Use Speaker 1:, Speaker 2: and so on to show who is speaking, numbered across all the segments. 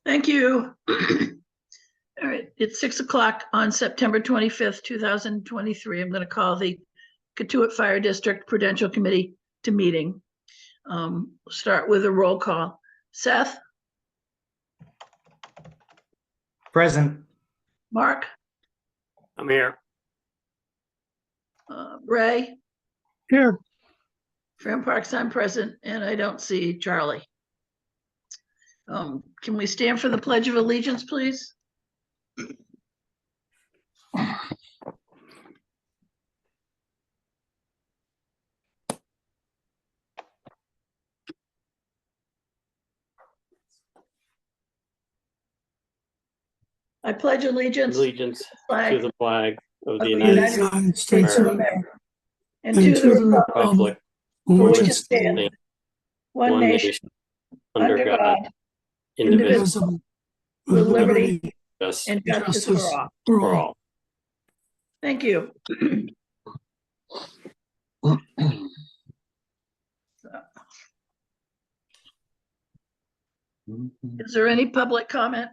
Speaker 1: Thank you. All right, it's 6 o'clock on September 25th, 2023. I'm going to call the Katuitt Fire District Prudential Committee to meeting. Start with a roll call. Seth?
Speaker 2: Present.
Speaker 1: Mark?
Speaker 3: I'm here.
Speaker 1: Ray?
Speaker 2: Here.
Speaker 1: Fran Parks, I'm present, and I don't see Charlie. Can we stand for the Pledge of Allegiance, please? I pledge allegiance
Speaker 3: To the flag of the United
Speaker 2: States
Speaker 3: of
Speaker 2: of America
Speaker 1: and to the republic
Speaker 3: Republic,
Speaker 1: for which
Speaker 3: which
Speaker 1: it stands, one
Speaker 3: one
Speaker 1: nation,
Speaker 3: nation, under God,
Speaker 1: indivisible, with liberty
Speaker 3: justice
Speaker 1: and justice for all.
Speaker 3: for all.
Speaker 1: Thank you. Is there any public comment?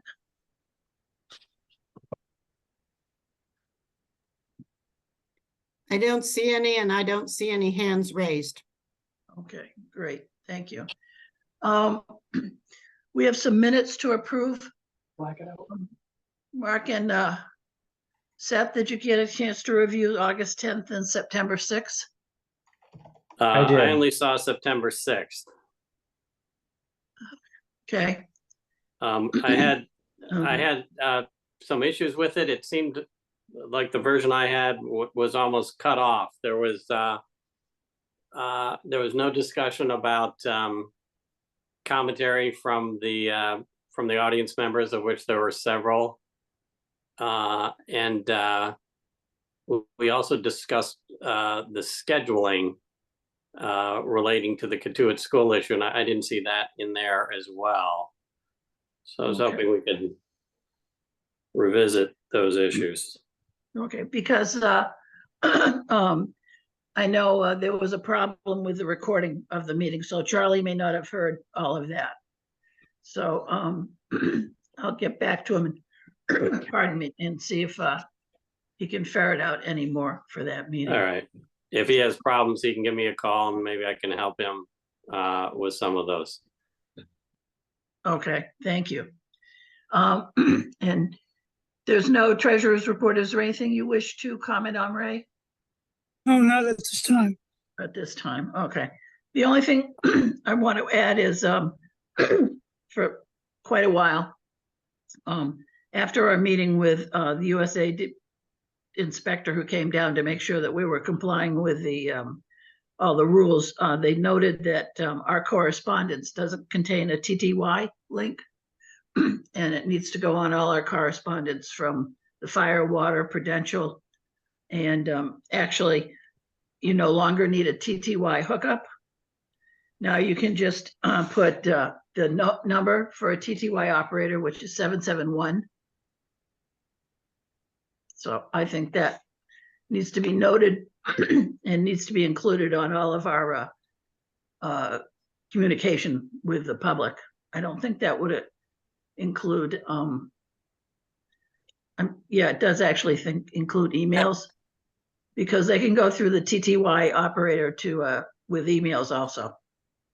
Speaker 4: I don't see any, and I don't see any hands raised.
Speaker 1: Okay, great. Thank you. We have some minutes to approve. Mark and Seth, did you get a chance to review August 10th and September 6th?
Speaker 2: I did.
Speaker 3: I only saw September 6th.
Speaker 1: Okay.
Speaker 3: I had some issues with it. It seemed like the version I had was almost cut off. There was no discussion about commentary from the audience members, of which there were several, and we also discussed the scheduling relating to the Katuitt school issue, and I didn't see that in there as well. So I was hoping we could revisit those issues.
Speaker 1: Okay, because I know there was a problem with the recording of the meeting, so Charlie may not have heard all of that. So I'll get back to him, pardon me, and see if he can ferret out any more for that meeting.
Speaker 3: All right. If he has problems, he can give me a call and maybe I can help him with some of those.
Speaker 1: Okay, thank you. And there's no treasurer's report. Is there anything you wish to comment on, Ray?
Speaker 2: No, not at this time.
Speaker 1: At this time, okay. The only thing I want to add is for quite a while, after our meeting with the USA inspector who came down to make sure that we were complying with the all the rules, they noted that our correspondence doesn't contain a TTY link, and it needs to go on all our correspondence from the fire, water, Prudential, and actually, you no longer need a TTY hookup. Now you can just put the number for a TTY operator, which is 771. So I think that needs to be noted and needs to be included on all of our communication with the public. I don't think that would include, yeah, it does actually include emails, because they can go through the TTY operator to with emails also.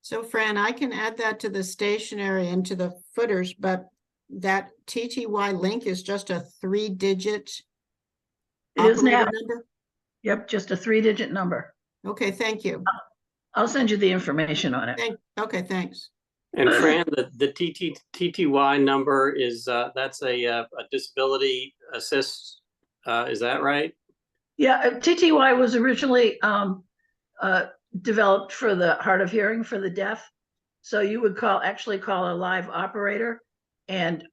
Speaker 4: So Fran, I can add that to the stationery and to the footers, but that TTY link is just a 3-digit
Speaker 1: It is now.
Speaker 4: number?
Speaker 1: Yep, just a 3-digit number.
Speaker 4: Okay, thank you.
Speaker 1: I'll send you the information on it.
Speaker 4: Okay, thanks.
Speaker 3: And Fran, the TTY number is that's a disability assist. Is that right?
Speaker 1: Yeah, TTY was originally developed for the hard of hearing for the deaf. So you would actually call a live operator, and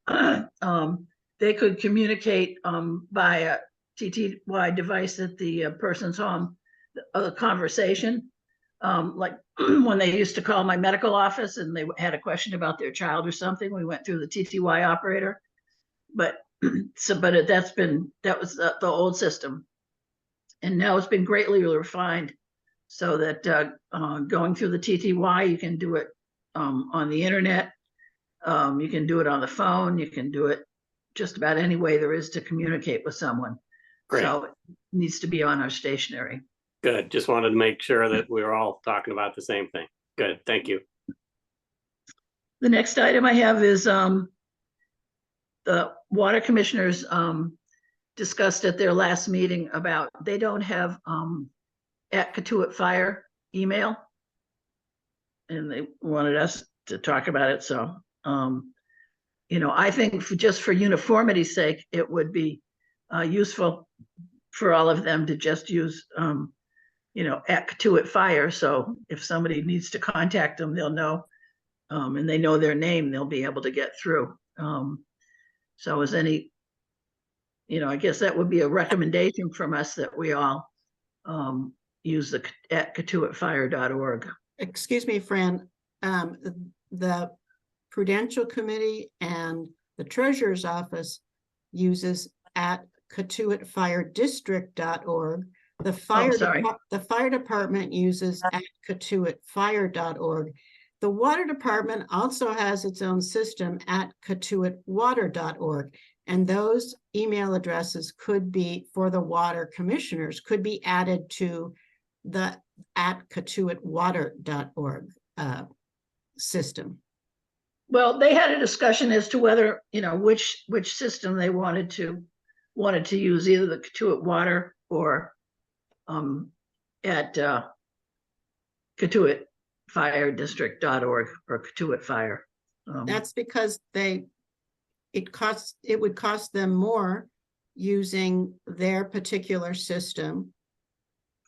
Speaker 1: they could communicate by a TTY device at the person's home, a conversation. Like when they used to call my medical office and they had a question about their child or something, we went through the TTY operator. But that was the old system. And now it's been greatly refined so that going through the TTY, you can do it on the internet. You can do it on the phone. You can do it just about any way there is to communicate with someone.
Speaker 3: Great.
Speaker 1: So it needs to be on our stationery.
Speaker 3: Good. Just wanted to make sure that we were all talking about the same thing. Good. Thank you.
Speaker 1: The next item I have is the water commissioners discussed at their last meeting about they don't have at Katuitt Fire email. And they wanted us to talk about it. So, you know, I think just for uniformity's sake, it would be useful for all of them to just use, you know, at Katuitt Fire. So if somebody needs to contact them, they'll know, and they know their name, they'll be able to get through. So is any, you know, I guess that would be a recommendation from us that we all use the at katuittfire.org.
Speaker 4: Excuse me, Fran, the Prudential Committee and the Treasurer's Office uses at katuittfiredistrict.org. The fire department uses at katuittfire.org. The water department also has its own system at katuittwater.org. And those email addresses could be, for the water commissioners, could be added to the at katuittwater.org system.
Speaker 1: Well, they had a discussion as to whether, you know, which system they wanted to use, either the Katuitt Water or at katuittfiredistrict.org or Katuitt Fire.
Speaker 4: That's because it would cost them more using their particular system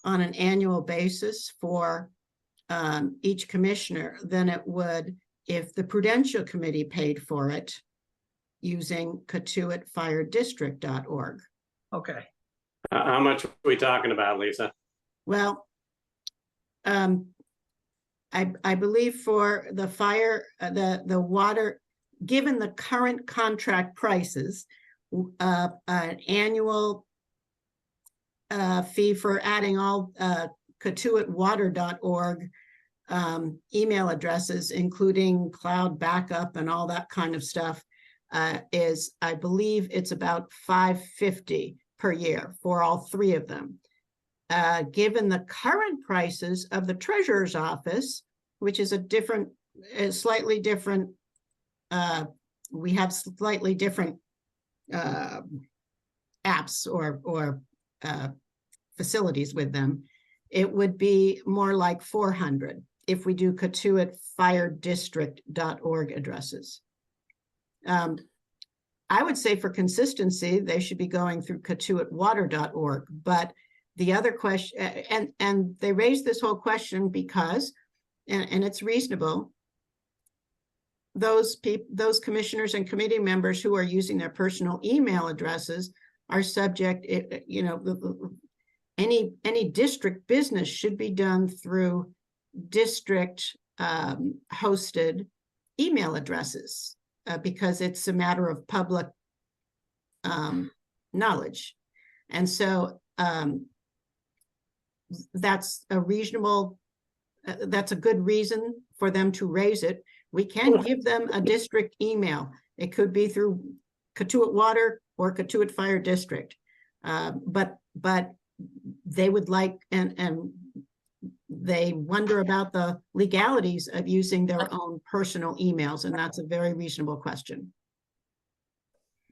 Speaker 4: on an annual basis for each commissioner than it would if the Prudential Committee paid for it using katuittfiredistrict.org.
Speaker 1: Okay.
Speaker 3: How much are we talking about, Lisa?
Speaker 4: Well, I believe for the fire, the water, given the current contract prices, an annual fee for adding all katuittwater.org email addresses, including cloud backup and all that kind of stuff, is, I believe it's about $550 per year for all three of them. Given the current prices of the Treasurer's Office, which is slightly different, we have slightly different apps or facilities with them, it would be more like $400 if we do katuittfiredistrict.org addresses. I would say for consistency, they should be going through katuittwater.org. But the other question, and they raised this whole question because, and it's reasonable, those commissioners and committee members who are using their personal email addresses are subject, you know, any district business should be done through district hosted email addresses because it's a matter of public knowledge. And so that's a reasonable, that's a good reason for them to raise it. We can give them a district email. It could be through Katuitt Water or Katuitt Fire District. But they would like, and they wonder about the legalities of using their own personal emails, and that's a very reasonable question.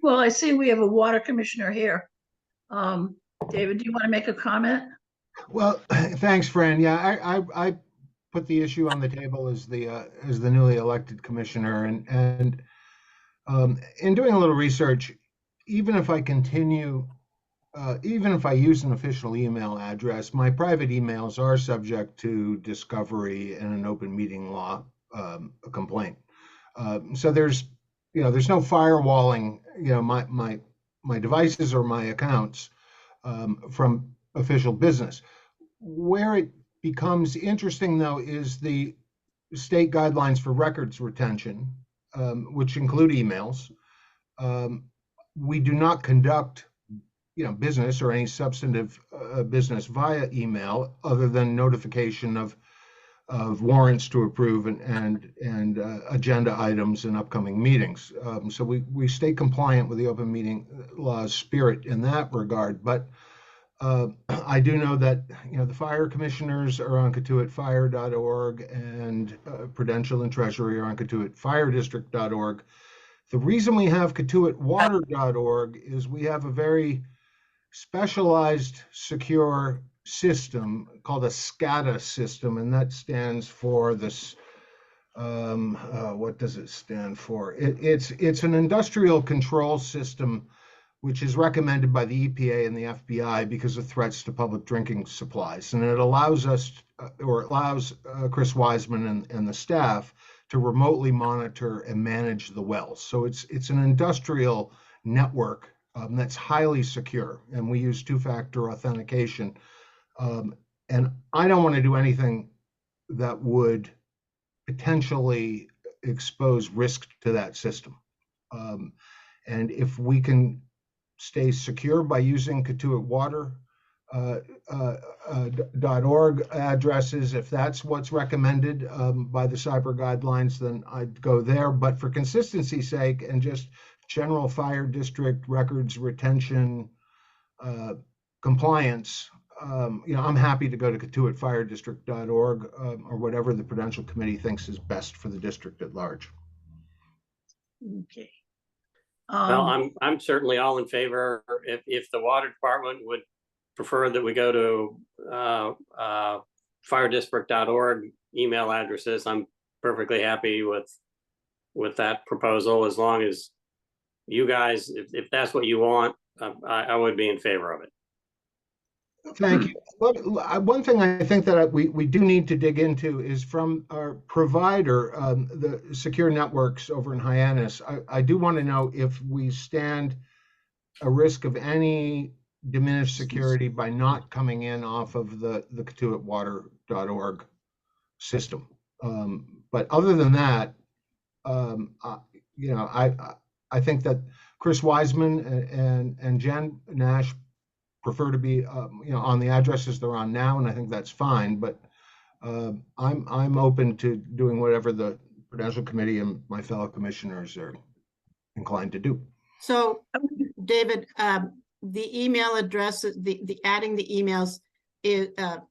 Speaker 1: Well, I see we have a water commissioner here. David, do you want to make a comment?
Speaker 5: Well, thanks, Fran. Yeah, I put the issue on the table as the newly elected commissioner, and in doing a little research, even if I use an official email address, my private emails are subject to discovery and an open meeting law complaint. So there's no firewalling, my devices or my accounts from official business. Where it becomes interesting, though, is the state guidelines for records retention, which include emails. We do not conduct business or any substantive business via email, other than notification of of warrants to approve and agenda items in upcoming meetings. So we stay compliant with the open meeting law's spirit in that regard. But I do know that the fire commissioners are on catuitfire.org and Prudential and Treasury are on catuitfiredistrict.org. The reason we have catuitwater.org is we have a very specialized secure system called a SCADA system, and that stands for this. What does it stand for? It's an industrial control system which is recommended by the EPA and the FBI because of threats to public drinking supplies, and it allows Chris Wiseman and the staff to remotely monitor and manage the wells. So it's an industrial network that's highly secure, and we use two-factor authentication. And I don't want to do anything that would potentially expose risk to that system. And if we can stay secure by using catuitwater.org addresses, if that's what's recommended by the cyber guidelines, then I'd go there. But for consistency's sake and just general fire district records retention compliance, I'm happy to go to catuitfiredistrict.org or whatever the Prudential Committee thinks is best for the district at large.
Speaker 1: Okay.
Speaker 3: Well, I'm certainly all in favor. If the water department would prefer that we go to firedistrict.org email addresses, I'm perfectly happy with that proposal, as long as you guys, if that's what you want, I would be in favor of it.
Speaker 5: Thank you. One thing I think that we do need to dig into is from our provider, the Secure Networks over in Hyannis. I do want to know if we stand a risk of any diminished security by not coming in off of the catuitwater.org system. But other than that, I think that Chris Wiseman and Jen Nash prefer to be on the addresses they're on now, and I think that's fine. But I'm open to doing whatever the Prudential Committee and my fellow commissioners are inclined to do.
Speaker 4: So, David, the email address, the adding the emails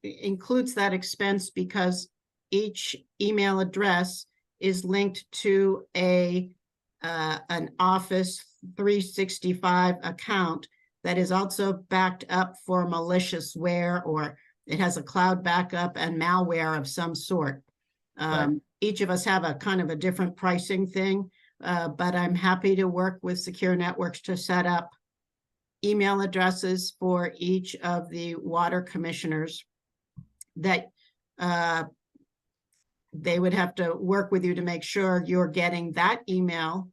Speaker 4: includes that expense because each email address is linked to an Office 365 account that is also backed up for malicious-ware, or it has a cloud backup and malware of some sort.
Speaker 5: Right.
Speaker 4: Each of us have a kind of a different pricing thing, but I'm happy to work with Secure Networks to set up email addresses for each of the water commissioners that they would have to work with you to make sure you're getting that email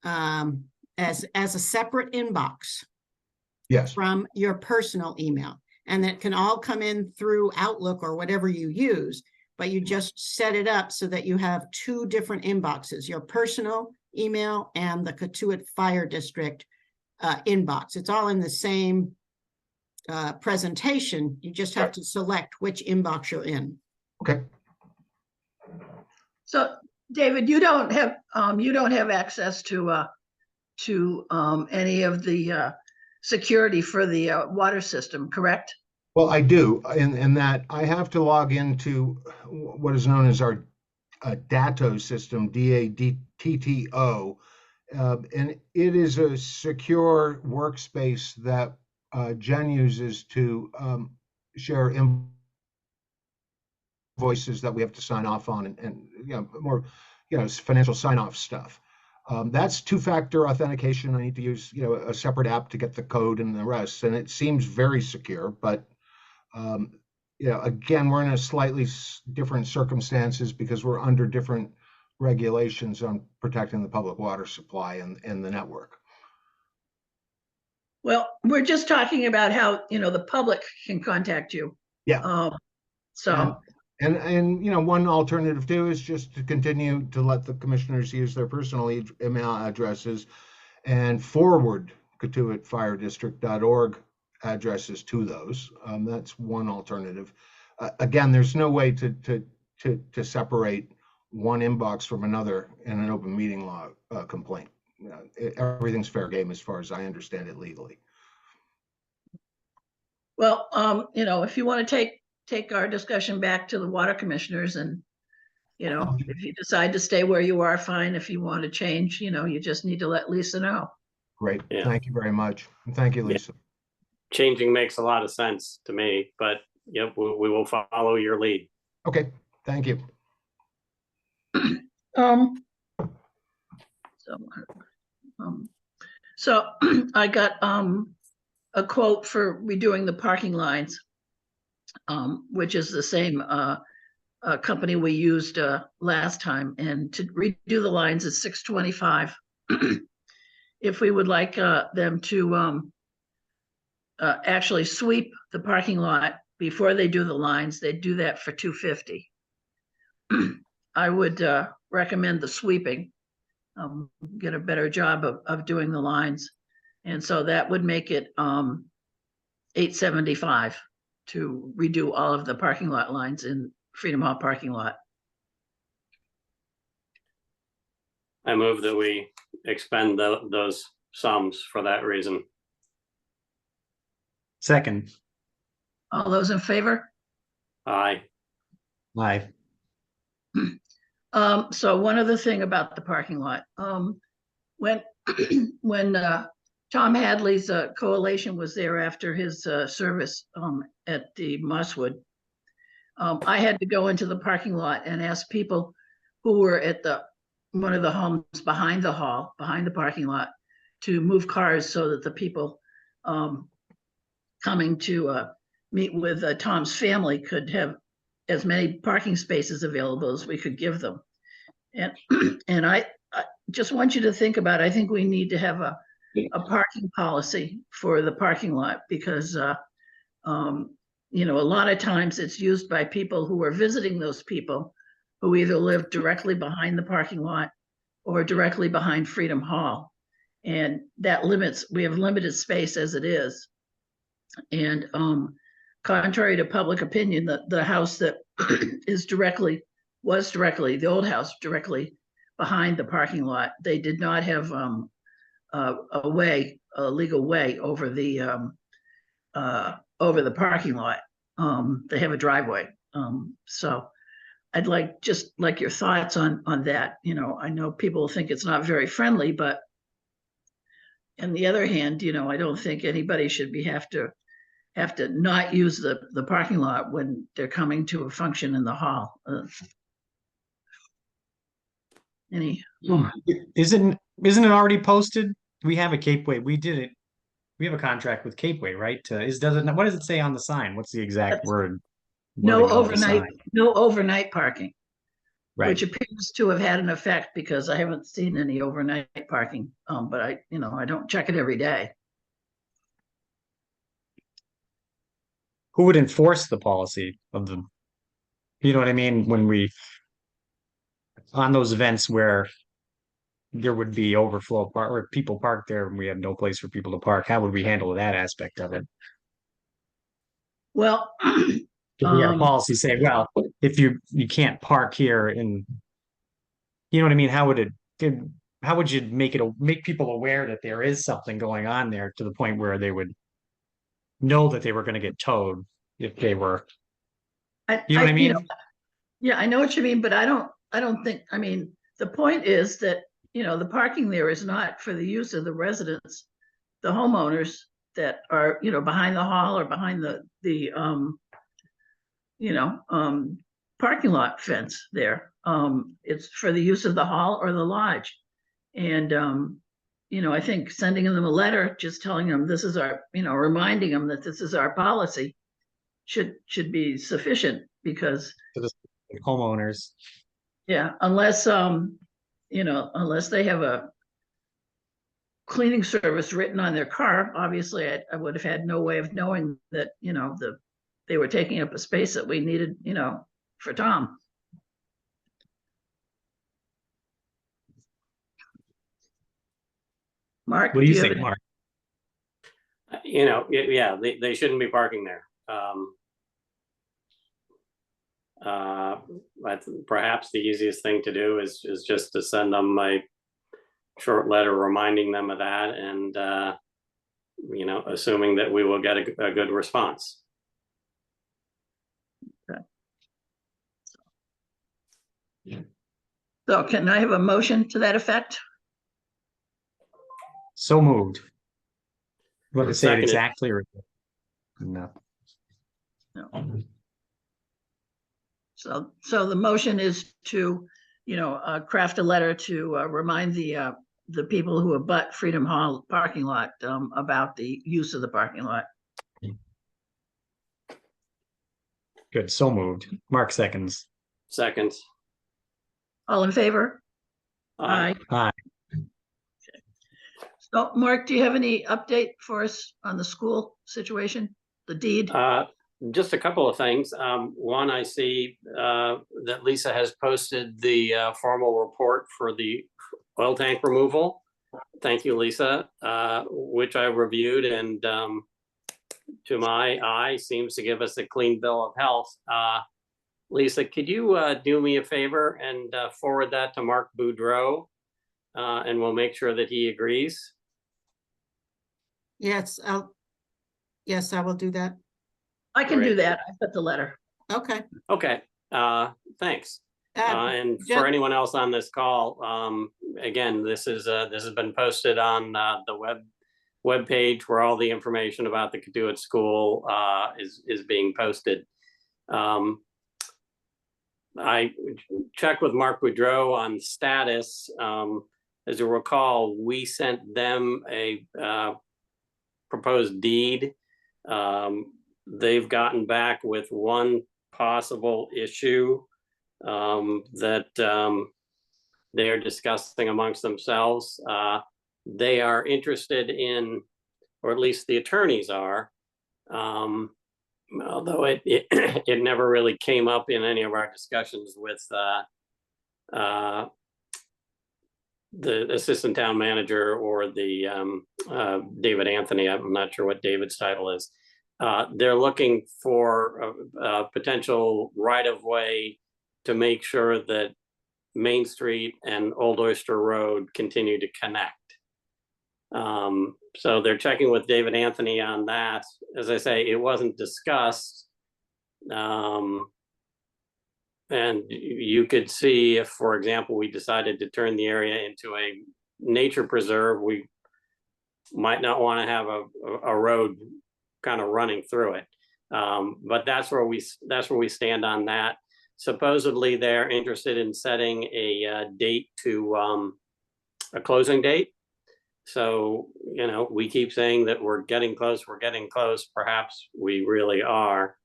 Speaker 4: as a separate inbox.
Speaker 5: Yes.
Speaker 4: From your personal email, and that can all come in through Outlook or whatever you use, but you just set it up so that you have two different inboxes, your personal email and the Catuit Fire District inbox. It's all in the same presentation. You just have to select which inbox you're in.
Speaker 5: Okay.
Speaker 1: So, David, you don't have access to any of the security for the water system, correct?
Speaker 5: Well, I do, in that I have to log into what is known as our DATO system, DATTO, and it is a secure workspace that Jen uses to share invoices that we have to sign off on, and more financial sign-off stuff. That's two-factor authentication. I need to use a separate app to get the code and the rest, and it seems very secure. But again, we're in a slightly different circumstances because we're under different regulations on protecting the public water supply and the network.
Speaker 1: Well, we're just talking about how the public can contact you.
Speaker 5: Yeah. And one alternative too is just to continue to let the commissioners use their personal email addresses and forward catuitfiredistrict.org addresses to those. That's one alternative. Again, there's no way to to separate one inbox from another in an open meeting law complaint. Everything's fair game as far as I understand it legally.
Speaker 1: Well, if you want to take our discussion back to the water commissioners and, if you decide to stay where you are, fine. If you want to change, you just need to let Lisa know.
Speaker 5: Great.
Speaker 3: Yeah.
Speaker 5: Thank you very much. And thank you,
Speaker 3: Yeah.
Speaker 5: Lisa.
Speaker 3: Changing makes a lot of sense to me, but yep, we will follow your lead.
Speaker 5: Okay. Thank you.
Speaker 1: So I got a quote for redoing the parking lines, which is the same company we used last time, and to redo the lines is $625. If we would like them to actually sweep the parking lot before they do the lines, they do that for $250. I would recommend the sweeping, get a better job of doing the lines. And so that would make it $875 to redo all of the parking lot lines in Freedom Hall parking lot.
Speaker 3: I move that we expend those sums for that reason.
Speaker 2: Second.
Speaker 1: All those in favor?
Speaker 3: Aye.
Speaker 2: Aye.
Speaker 1: So one other thing about the parking lot, when Tom Hadley's coalition was there after his service at the Mosswood, I had to go into the parking lot and ask people who were at one of the homes behind the hall, behind the parking lot, to move cars so that the people coming to meet with Tom's family could have as many parking spaces available as we could give them. And I just want you to think about, I think we need to have a parking policy for the parking lot, because a lot of times it's used by people who are visiting those people who either live directly behind the parking lot or directly behind Freedom Hall. And that we have limited space as it is. And contrary to public opinion, the house that was directly, the old house directly behind the parking lot, they did not have a legal way over the parking lot. They have a driveway. So I'd like your thoughts on that. I know people think it's not very friendly, but on the other hand, I don't think anybody should have to not use the parking lot when they're coming to a function in the hall.
Speaker 2: Isn't it already posted? We have a Capeway. We did it. We have a contract with Capeway, right? What does it say on the sign? What's the exact word?
Speaker 1: No
Speaker 2: wording of the sign?
Speaker 1: overnight parking,
Speaker 2: Right.
Speaker 1: which appears to have had an effect, because I haven't seen any overnight parking. But I don't check it every day.
Speaker 2: Who would enforce the policy of the, you know what I mean? On those events where there would be overflow or people park there and we have no place for people to park, how would we handle that aspect of it?
Speaker 1: Well,
Speaker 2: Do we have policy say, well, if you can't park here, and you know what I mean? How would you make people aware that there is something going on there to the point where they would know that they were going to get towed if they were, you know what I mean?
Speaker 1: Yeah, I know what you mean, but I don't think, the point is that, the parking there is not for the use of the residents, the homeowners that are, behind the hall or behind the parking lot fence there. It's for the use of the hall or the lodge. And, I think sending them a letter, just telling them this is our, reminding them that this is our policy should be sufficient, because
Speaker 2: To the homeowners.
Speaker 1: yeah, unless they have a cleaning service written on their car, obviously I would have had no way of knowing that, they were taking up a space that we needed, for Tom. Mark?
Speaker 2: What do you
Speaker 1: have
Speaker 2: think,
Speaker 1: any-
Speaker 2: Mark?
Speaker 3: Yeah, they shouldn't be parking there. perhaps the easiest thing to do is just to send them a short letter reminding them of that, and assuming that we will get a good response.
Speaker 1: So can I have a motion to that effect?
Speaker 2: So moved. You want to say it
Speaker 3: Seconded.
Speaker 2: exactly or no?
Speaker 1: No. So the motion is to, craft a letter to remind the people who abut Freedom Hall parking lot about the use of the parking lot.
Speaker 2: Good. So moved. Mark seconds.
Speaker 3: Second.
Speaker 1: All in favor?
Speaker 3: Aye.
Speaker 2: Aye.
Speaker 1: So, Mark, do you have any update for us on the school situation, the deed?
Speaker 3: Just a couple of things. One, I see that Lisa has posted the formal report for the oil tank removal. Thank you, Lisa, which I reviewed, and to my eye seems to give us a clean bill of health. Lisa, could you do me a favor and forward that to Mark Boudreau, and we'll make sure that he agrees?
Speaker 4: Yes, yes, I will do that.
Speaker 1: I can do
Speaker 3: Great.
Speaker 1: that. I put the letter.
Speaker 4: Okay.
Speaker 3: Okay, thanks. And
Speaker 4: Jeff-
Speaker 3: for anyone else on this call, again, this has been posted on the web page where all the information about the Katuitt School is being posted. I checked with Mark Boudreau on status. As you recall, we sent them a proposed deed. They've gotten back with one possible issue that they're discussing amongst themselves. They are interested in, or at least the attorneys are, although it never really came up in any of our discussions with the assistant town manager or the David Anthony. I'm not sure what David's title is. They're looking for a potential right-of-way to make sure that Main Street and Old Oyster Road continue to connect. So they're checking with David Anthony on that. As I say, it wasn't discussed. And you could see if, for example, we decided to turn the area into a nature preserve, we might not want to have a road kind of running through it. But that's where we stand on that. Supposedly they're interested in setting a date to a closing date. So, we keep saying that we're getting close, perhaps we really are.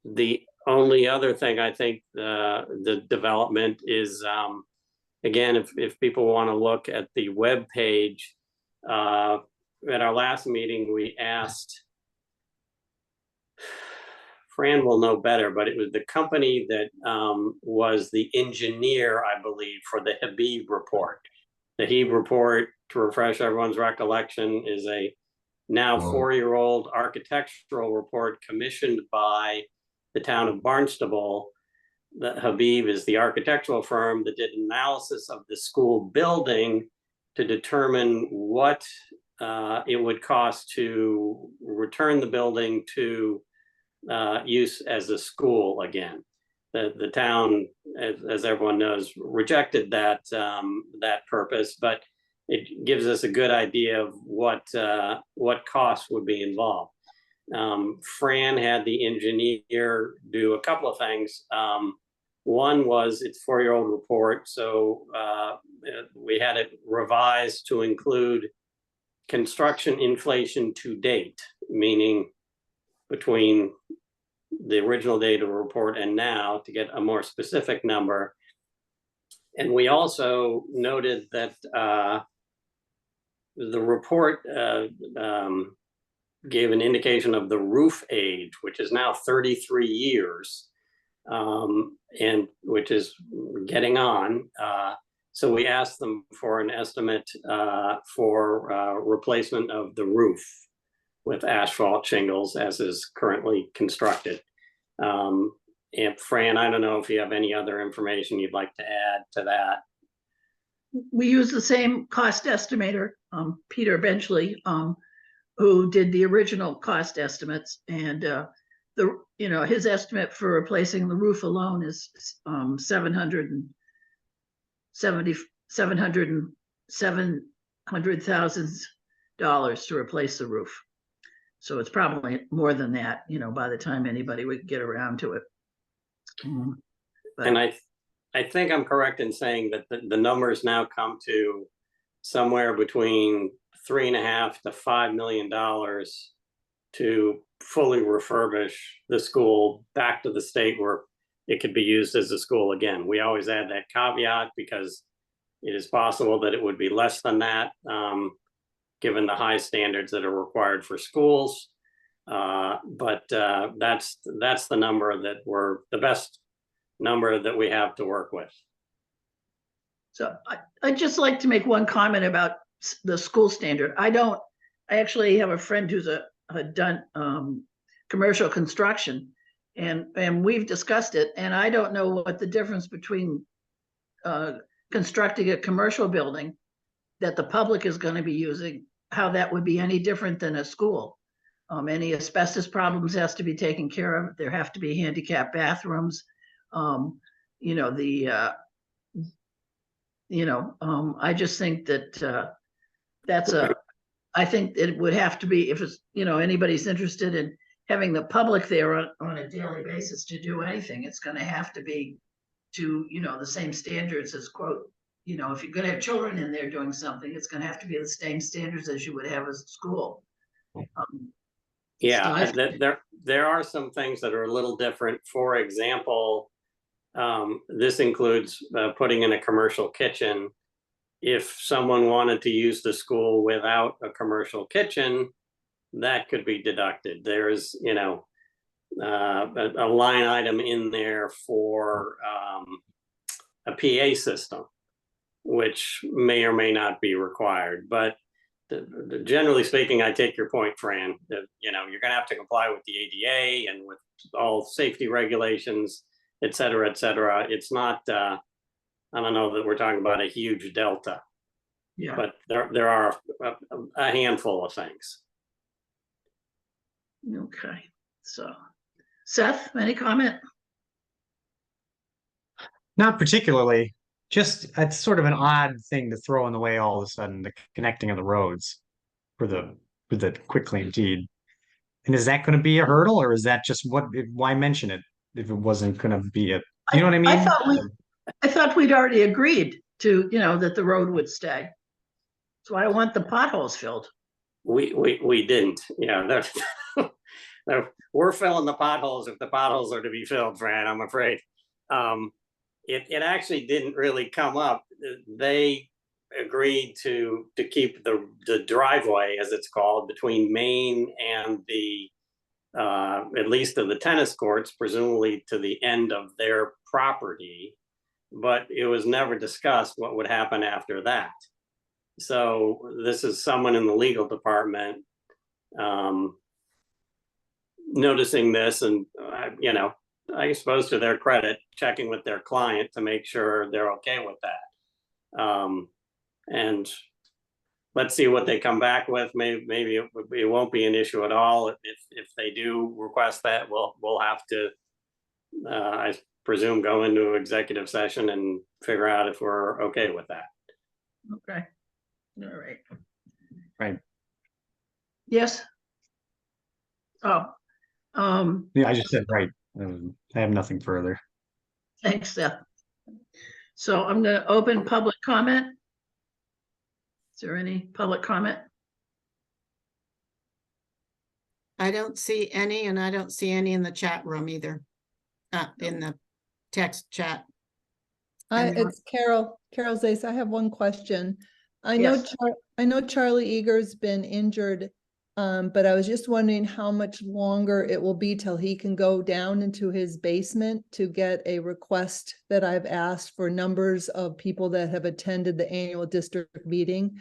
Speaker 3: The only other thing I think the development is, again, if people want to look at the web page, at our last meeting, we asked, Fran will know better, but it was the company that was the engineer, I believe, for the Habib report. The Habib report, to refresh everyone's recollection, is a now 4-year-old architectural report commissioned by the town of Barnstable. The Habib is the architectural firm that did analysis of the school building to determine what it would cost to return the building to use as a school again. The town, as everyone knows, rejected that purpose, but it gives us a good idea of what costs would be involved. Fran had the engineer do a couple of things. One was its 4-year-old report, so we had it revised to include construction inflation to date, meaning between the original date of the report and now, to get a more specific number. And we also noted that the report gave an indication of the roof age, which is now 33 years, and which is getting on. So we asked them for an estimate for replacement of the roof with asphalt shingles as is currently constructed. And Fran, I don't know if you have any other information you'd like to add to that.
Speaker 1: We use the same cost estimator, Peter Benchley, who did the original cost estimates, and his estimate for replacing the roof alone is $707,000 to replace the roof. So it's probably more than that, by the time anybody would get around to it. But
Speaker 3: And I think I'm correct in saying that the numbers now come to somewhere between $3.5 to $5 million to fully refurbish the school back to the state where it could be used as a school again. We always add that caveat because it is possible that it would be less than that, given the high standards that are required for schools. But that's the number that the best number that we have to work with.
Speaker 1: so I'd just like to make one comment about the school standard. I actually have a friend who's had done commercial construction, and we've discussed it, and I don't know what the difference between constructing a commercial building that the public is going to be using, how that would be any different than a school. Any asbestos problems has to be taken care of. There have to be handicap bathrooms. I just think that I think it would have to be, if it's, anybody's interested in having the public there on a daily basis to do anything, it's going to have to be to, the same standards as if you're going to have children in there doing something, it's going to have to be the same standards as you would have as a school.
Speaker 3: Yeah, there are some things that are a little different. For example, this includes putting in a commercial kitchen. If someone wanted to use the school without a commercial kitchen, that could be deducted. There's, a line item in there for a PA system, which may or may not be required. But generally speaking, I take your point, Fran, that, you're going to have to comply with the ADA and with all safety regulations, et cetera, et cetera. It's not, I don't know that we're talking about a huge delta.
Speaker 1: Yeah.
Speaker 3: But there are a handful of things.
Speaker 1: Okay. So, Seth, any comment?
Speaker 2: Not particularly. Just it's sort of an odd thing to throw in the way all of a sudden, the connecting of the roads for the quitclaim deed. And is that going to be a hurdle, or is that just why mention it if it wasn't going to be a, you know what I mean?
Speaker 1: I thought we'd already agreed to, that the road would stay. So I don't want the potholes filled.
Speaker 3: We didn't, we're filling the potholes if the potholes are to be filled, Fran, I'm afraid. It actually didn't really come up. They agreed to keep the driveway, as it's called, between Main and the at least of the tennis courts, presumably to the end of their property, but it was never discussed what would happen after that. So this is someone in the legal department noticing this, and I suppose to their credit, checking with their client to make sure they're okay with that. And let's see what they come back with. Maybe it won't be an issue at all. If they do request that, we'll have to, I presume, go into executive session and figure out if we're okay with that.
Speaker 1: Okay. All right.
Speaker 2: Right.
Speaker 1: Yes. Oh.
Speaker 2: Yeah, I just said right. I have nothing further.
Speaker 1: Thanks, Seth. So I'm going to open public comment. Is there any public comment?
Speaker 4: I don't see any, and I don't see any in the chat room either. In the text chat.
Speaker 6: It's Carol Zace. I have one question. I know
Speaker 1: Yes.
Speaker 6: I know Charlie Eager's been injured, but I was just wondering how much longer it will be till he can go down into his basement to get a request that I've asked for numbers of people that have attended the annual district meeting.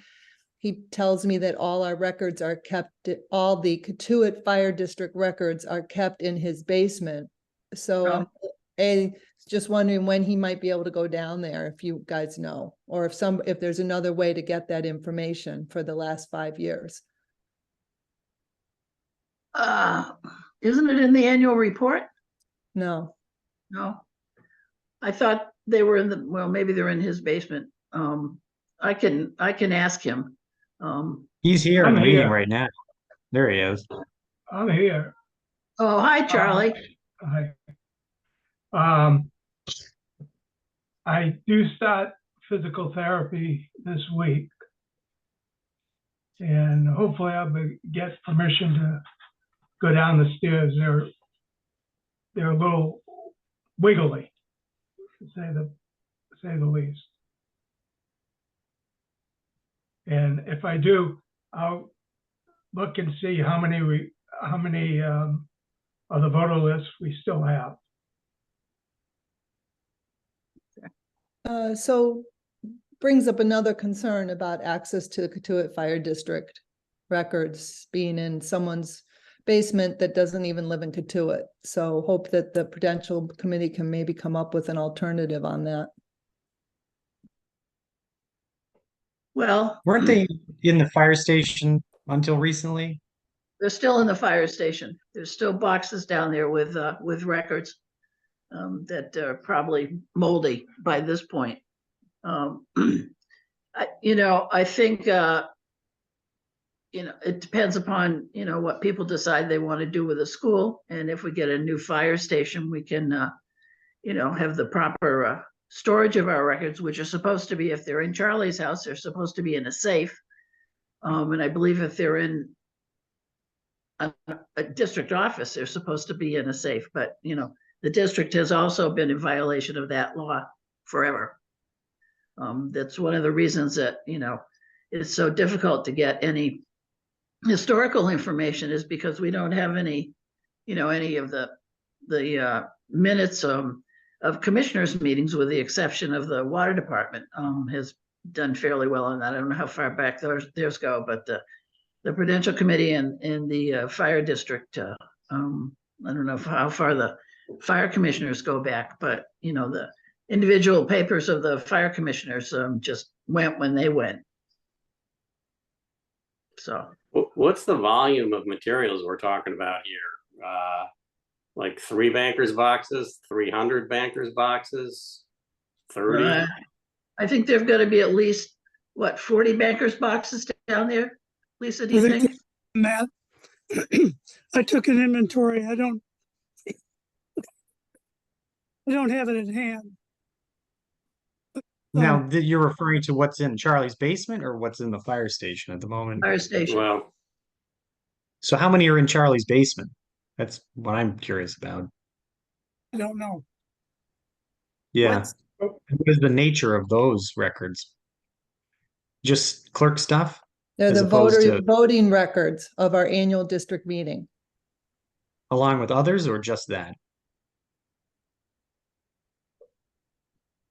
Speaker 6: He tells me that all our records are kept, all the Catuit Fire District records are kept in his basement. So just wondering when he might be able to go down there, if you guys know, or if there's another way to get that information for the last 5 years.
Speaker 1: Isn't it in the annual report?
Speaker 6: No.
Speaker 1: No. I thought they were well, maybe they're in his basement. I can ask him.
Speaker 2: He's here in the
Speaker 7: I'm
Speaker 2: meeting
Speaker 7: here.
Speaker 2: right now. There he is.
Speaker 7: I'm here.
Speaker 1: Oh, hi, Charlie.
Speaker 7: Hi. I do start physical therapy this week. And hopefully I'll get permission to go down the stairs. They're a little wiggly, to say the least. And if I do, I'll look and see how many of the voter lists we still have.
Speaker 6: So brings up another concern about access to the Katuitt Fire District records being in someone's basement that doesn't even live in Katuitt. So hope that the Prudential Committee can maybe come up with an alternative on that.
Speaker 1: Well,
Speaker 2: Weren't they in the fire station until recently?
Speaker 1: they're still in the fire station. There's still boxes down there with records that are probably moldy by this point. I think, it depends upon, what people decide they want to do with the school. And if we get a new fire station, we can, have the proper storage of our records, which are supposed to be, if they're in Charlie's house, they're supposed to be in a safe. And I believe if they're in a district office, they're supposed to be in a safe. But, the district has also been in violation of that law forever. That's one of the reasons that, it's so difficult to get any historical information, is because we don't have any, any of the minutes of commissioners' meetings, with the exception of the water department, has done fairly well on that. I don't know how far back theirs go, but the Prudential Committee and the fire district, I don't know how far the fire commissioners go back, but the individual papers of the fire commissioners just went when they went. So
Speaker 3: What's the volume of materials we're talking about here? Like 3 bankers boxes, 300 bankers boxes, 30?
Speaker 1: I think there've got to be at least, 40 bankers boxes down there? Lisa, do you think?
Speaker 8: Matt, I took an inventory. I don't have it at hand.
Speaker 2: Now, you're referring to what's in Charlie's basement or what's in the fire station at the moment?
Speaker 1: Fire station.
Speaker 3: Well,
Speaker 2: So how many are in Charlie's basement? That's what I'm curious about.
Speaker 8: I don't know.
Speaker 2: Yeah. What is the nature of those records? Just clerk stuff?
Speaker 6: They're
Speaker 2: As
Speaker 6: the
Speaker 2: opposed to-
Speaker 6: voting records of our annual district meeting.
Speaker 2: Along with others, or just that?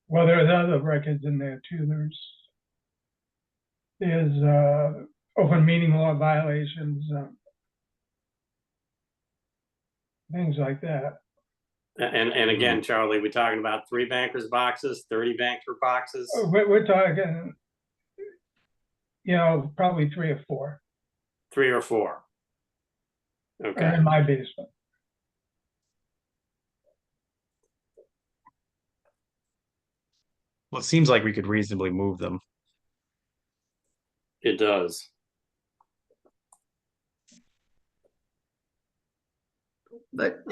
Speaker 7: Well, there's other records in there too. There's open meeting law violations, things like that.
Speaker 3: and again, Charlie, we're talking about 3 bankers boxes, 30 banker boxes.
Speaker 7: We're talking, probably 3 or 4
Speaker 3: 3 or 4. Okay.
Speaker 7: in my basement.
Speaker 2: Well, it seems like we could reasonably move them.
Speaker 3: It does.
Speaker 1: But,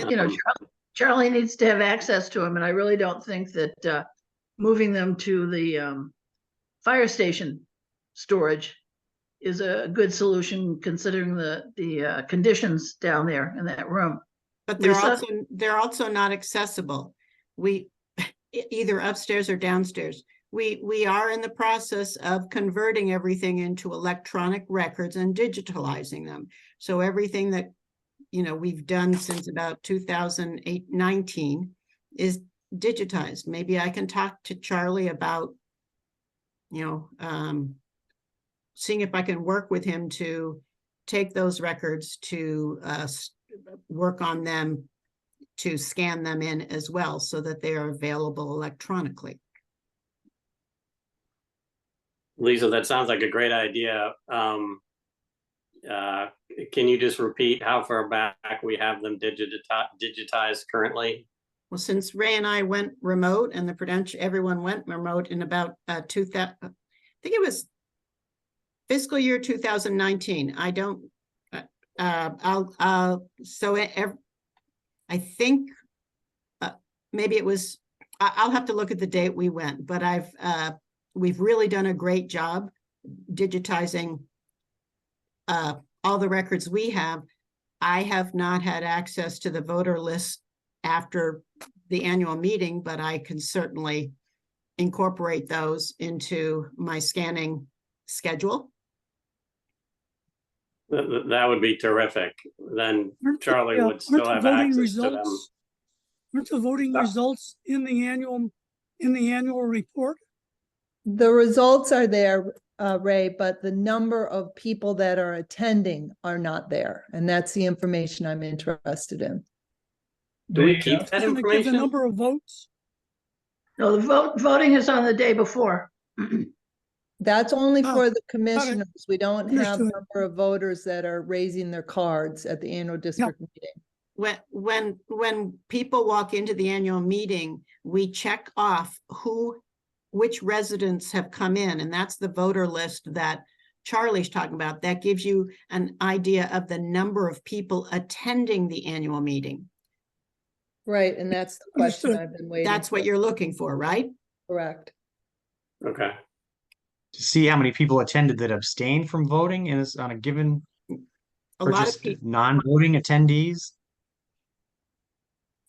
Speaker 1: Charlie needs to have access to them, and I really don't think that moving them to the fire station storage is a good solution, considering the conditions down there in that room.
Speaker 4: But
Speaker 1: Lisa?
Speaker 4: they're also not accessible. We either upstairs or downstairs. We are in the process of converting everything into electronic records and digitalizing them. So everything that we've done since about 2019 is digitized. Maybe I can talk to Charlie about seeing if I can work with him to take those records to work on them to scan them in as well so that they are available electronically.
Speaker 3: Lisa, that sounds like a great idea. Can you just repeat how far back we have them digitized currently?
Speaker 4: Well, since Ray and I went remote and the Prudential, everyone went remote in about 2000, I think it was fiscal year 2019. I don't, I think maybe it was, I'll have to look at the date we went, but we've really done a great job digitizing all the records we have. I have not had access to the voter list after the annual meeting, but I can certainly incorporate those into my scanning schedule.
Speaker 3: That would be terrific. Then Charlie would still have
Speaker 8: voting
Speaker 3: access
Speaker 8: results,
Speaker 3: to them.
Speaker 8: Aren't the voting results in the annual report?
Speaker 6: The results are there, Ray, but the number of people that are attending are not there. And that's the information I'm interested in.
Speaker 3: Do we keep that
Speaker 8: Doesn't it give the
Speaker 3: information?
Speaker 8: number of votes?
Speaker 1: No, the voting is on the day before.
Speaker 6: That's only
Speaker 8: Oh,
Speaker 6: for the commissioners. We don't have
Speaker 8: Understood.
Speaker 6: number of voters that are raising their cards at the annual district meeting.
Speaker 4: When people walk into the annual meeting, we check off which residents have come in, and that's the voter list that Charlie's talking about. That gives you an idea of the number of people attending the annual meeting.
Speaker 6: Right, and that's the question
Speaker 8: Understood.
Speaker 6: I've been waiting.
Speaker 4: That's what you're looking for, right?
Speaker 6: Correct.
Speaker 3: Okay.
Speaker 2: To see how many people attended that abstained from voting and is on a given,
Speaker 4: A
Speaker 2: or
Speaker 4: lot of
Speaker 2: just
Speaker 4: people.
Speaker 2: non-voting attendees.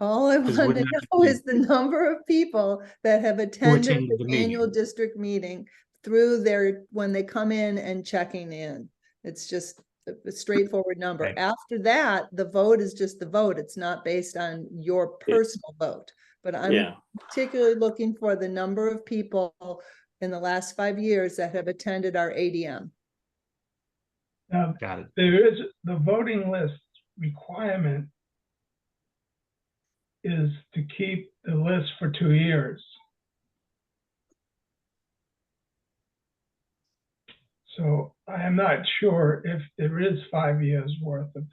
Speaker 6: All I want to
Speaker 2: wouldn't that
Speaker 6: know
Speaker 2: be-
Speaker 6: is the number of people that have attended
Speaker 2: attended
Speaker 6: the
Speaker 2: the meeting.
Speaker 6: annual district meeting through when they come in and checking in. It's just a straightforward number.
Speaker 2: Right.
Speaker 6: After that, the vote is just the vote. It's not based on your personal vote. But I'm
Speaker 3: Yeah.
Speaker 6: particularly looking for the number of people in the last 5 years that have attended our ADM.
Speaker 7: Now,
Speaker 2: Got it.
Speaker 7: there is the voting list requirement is to keep the list for 2 years. So I am not sure if there is 5 years worth of.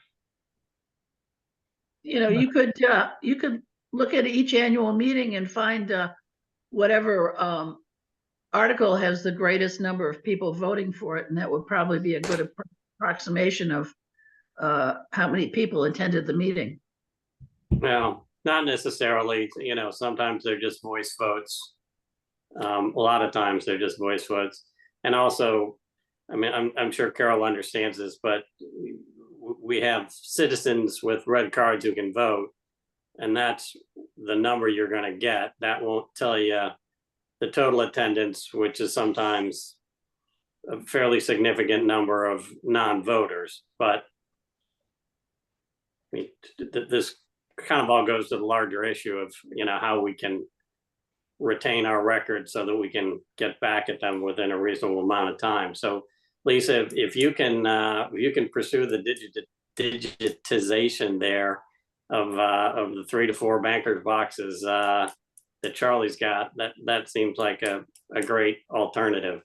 Speaker 1: You know, you could look at each annual meeting and find whatever article has the greatest number of people voting for it, and that would probably be a good approximation of how many people attended the meeting.
Speaker 3: Well, not necessarily, sometimes they're just voice votes. A lot of times they're just voice votes. And also, I mean, I'm sure Carol understands this, but we have citizens with red cards who can vote, and that's the number you're going to get. That won't tell you the total attendance, which is sometimes a fairly significant number of non-voters. But I mean, this kind of all goes to the larger issue of, how we can retain our records so that we can get back at them within a reasonable amount of time. So Lisa, if you can pursue the digitization there of the 3 to 4 bankers boxes that Charlie's got, that seems like a great alternative.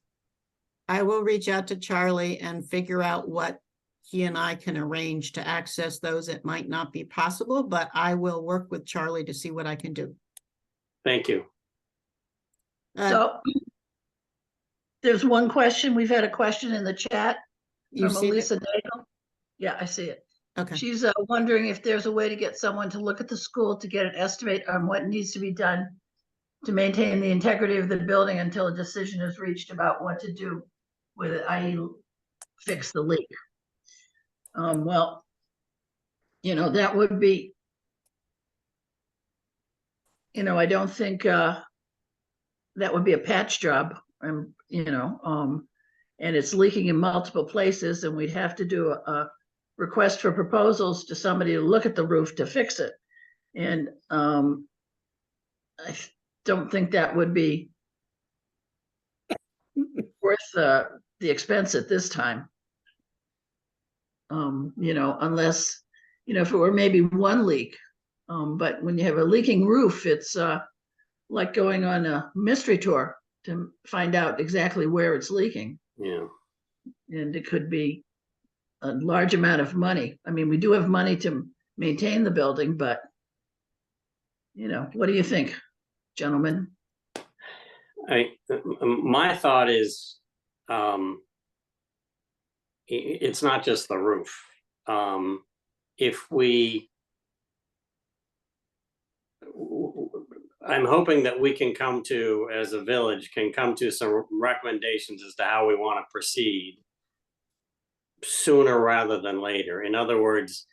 Speaker 4: I will reach out to Charlie and figure out what he and I can arrange to access those. It might not be possible, but I will work with Charlie to see what I can do.
Speaker 3: Thank you.
Speaker 1: So there's one question. We've had a question in the chat
Speaker 4: You
Speaker 1: from
Speaker 4: see it?
Speaker 1: Elisa Daigle. Yeah, I see it.
Speaker 4: Okay.
Speaker 1: She's wondering if there's a way to get someone to look at the school to get an estimate on what needs to be done to maintain the integrity of the building until a decision is reached about what to do with it, i.e. fix the leak. Well, that would be, I don't think that would be a patch job, and it's leaking in multiple places, and we'd have to do a request for proposals to somebody to look at the roof to fix it. And I don't think that would be worth the expense at this time. Unless, if it were maybe one leak, But when you have a leaking roof, it's like going on a mystery tour to find out exactly where it's leaking.
Speaker 3: Yeah.
Speaker 1: And it could be a large amount of money. I mean, we do have money to maintain the building, but what do you think, gentlemen?
Speaker 3: My thought is, it's not just the roof. I'm hoping that we can come to, as a village, can come to some recommendations as to how we want to proceed sooner rather than later. In other words,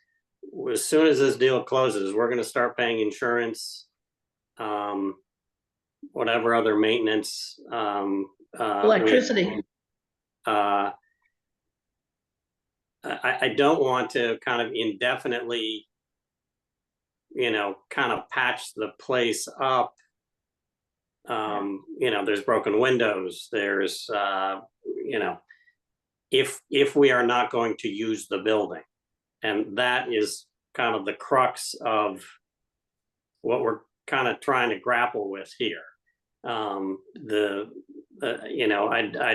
Speaker 3: as soon as this deal closes, we're going to start paying insurance, whatever other maintenance,
Speaker 1: Electricity.
Speaker 3: I don't want to kind of indefinitely, kind of patch the place up. There's broken windows. There's, if we are not going to use the building, and that is kind of the crux of what we're kind of trying to grapple with here. I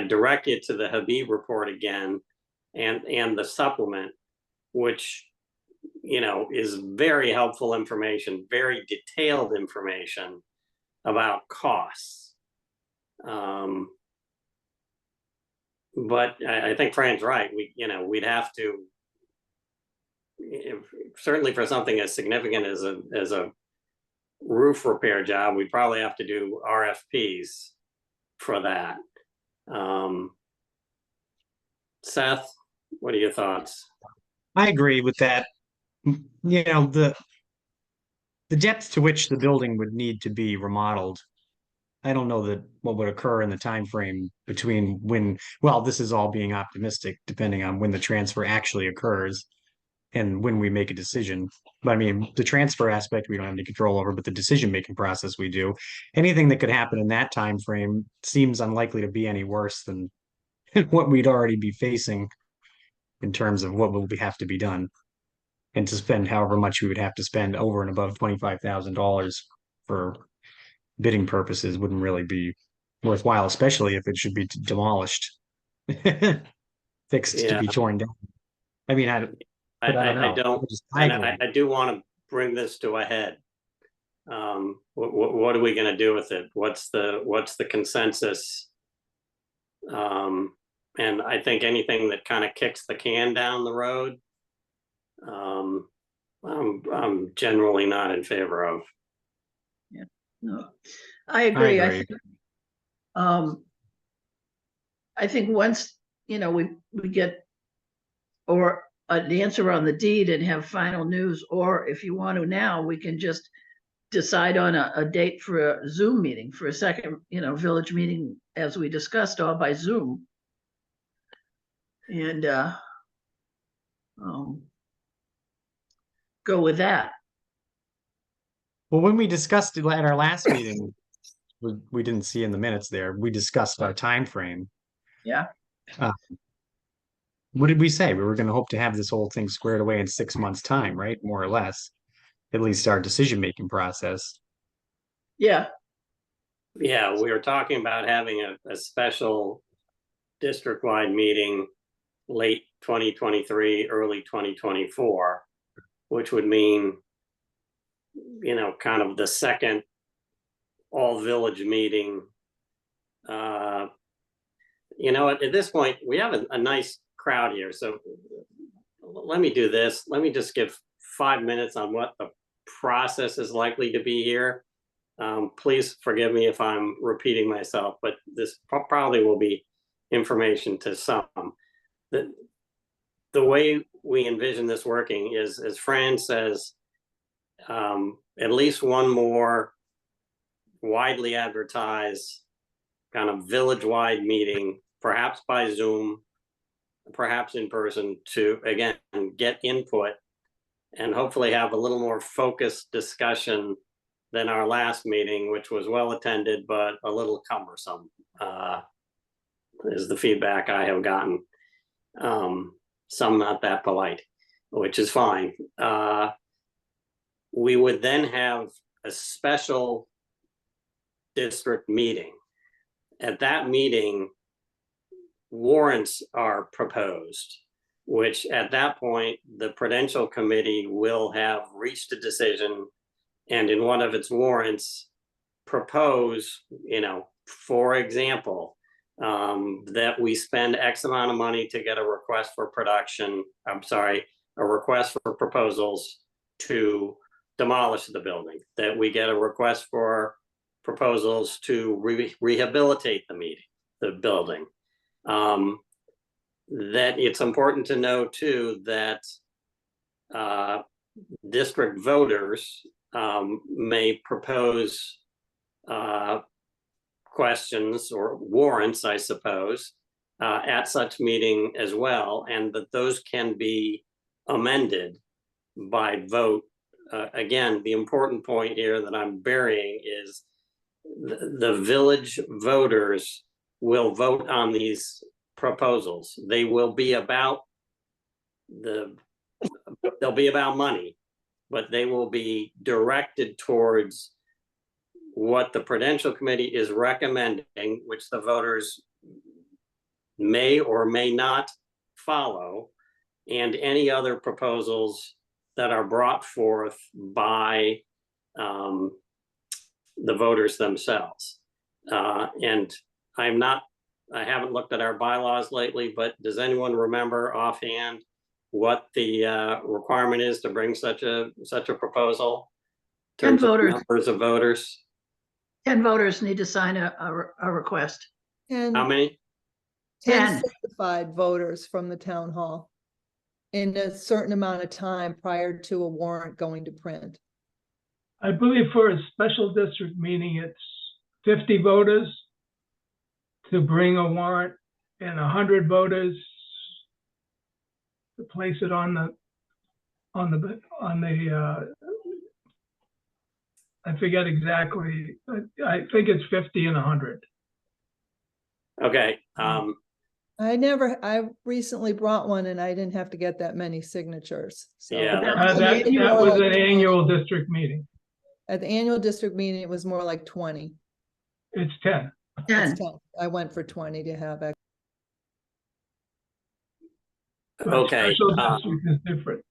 Speaker 3: direct you to the Habib report again, and the supplement, which is very helpful information, very detailed information about costs. But I think Fran's right. We'd have to, certainly for something as significant as a roof repair job, we'd probably have to do RFPs for that. Seth, what are your thoughts?
Speaker 2: I agree with that. The depth to which the building would need to be remodeled, I don't know that what would occur in the time frame between this is all being optimistic, depending on when the transfer actually occurs and when we make a decision. But I mean, the transfer aspect we don't have any control over, but the decision-making process we do. Anything that could happen in that time frame seems unlikely to be any worse than what we'd already be facing in terms of what will have to be done. And to spend however much we would have to spend over and above $25,000 for bidding purposes wouldn't really be worthwhile, especially if it should be demolished, fixed to be torn down. I mean, I
Speaker 3: do want to bring this to a head. What are we going to do with it? What's the consensus? And I think anything that kind of kicks the can down the road, I'm generally not in favor of.
Speaker 1: Yeah, no, I agree. I think once we get an answer on the deed and have final news, or if you want to now, we can just decide on a date for a Zoom meeting, for a second village meeting, as we discussed, all by Zoom. And go with that.
Speaker 2: Well, when we discussed it at our last meeting, we didn't see in the minutes there, we discussed our time frame.
Speaker 1: Yeah.
Speaker 2: What did we say? We were going to hope to have this whole thing squared away in 6 months' time, right? More or less, at least our decision-making process.
Speaker 1: Yeah.
Speaker 3: Yeah, we were talking about having a special district-wide meeting late 2023, early 2024, which would mean, kind of the second all-village meeting. At this point, we have a nice crowd here. So let me do this. Let me just give 5 minutes on what the process is likely to be here. Please forgive me if I'm repeating myself, but this probably will be information to some. The way we envision this working is, as Fran says, at least one more widely advertised kind of village-wide meeting, perhaps by Zoom, perhaps in person, to, again, get input and hopefully have a little more focused discussion than our last meeting, which was well attended, but a little cumbersome, is the feedback I have gotten. Some not that polite, which is fine. we would then have a special district meeting. At that meeting, warrants are proposed, which at that point, the Prudential Committee will have reached a decision and in one of its warrants propose, for example, that we spend X amount of money to get a request for a request for proposals to demolish the building, that we get a request for proposals to rehabilitate the building. That it's important to know too that district voters may propose questions or warrants, I suppose, at such meeting as well, and that those can be amended by vote. Again, the important point here that I'm burying is the village voters will vote on these proposals. They will be about they'll be about money, but they will be directed towards what the Prudential Committee is recommending, which the voters may or may not follow, and any other proposals that are brought forth by the voters themselves. And I haven't looked at our bylaws lately, but does anyone remember offhand what the requirement is to bring such a proposal?
Speaker 1: 10 voters.
Speaker 3: Numbers of voters.
Speaker 1: 10 voters need to sign a request.
Speaker 6: And
Speaker 3: How many?
Speaker 6: 10
Speaker 1: 10.
Speaker 6: certified voters from the town hall in a certain amount of time prior to a warrant going to print.
Speaker 7: I believe for a special district meeting, it's 50 voters to bring a warrant and 100 voters to place it on the I forget exactly. I think it's 50 and 100.
Speaker 3: Okay.
Speaker 6: I recently brought one and I didn't have to get that many signatures. So
Speaker 3: Yeah,
Speaker 7: That was an annual district meeting.
Speaker 6: at the annual district meeting, it was more like 20.
Speaker 7: It's 10.
Speaker 6: It's
Speaker 1: 10.
Speaker 6: 10. I went for 20 to have it.
Speaker 7: But
Speaker 3: Okay,
Speaker 7: special district is different.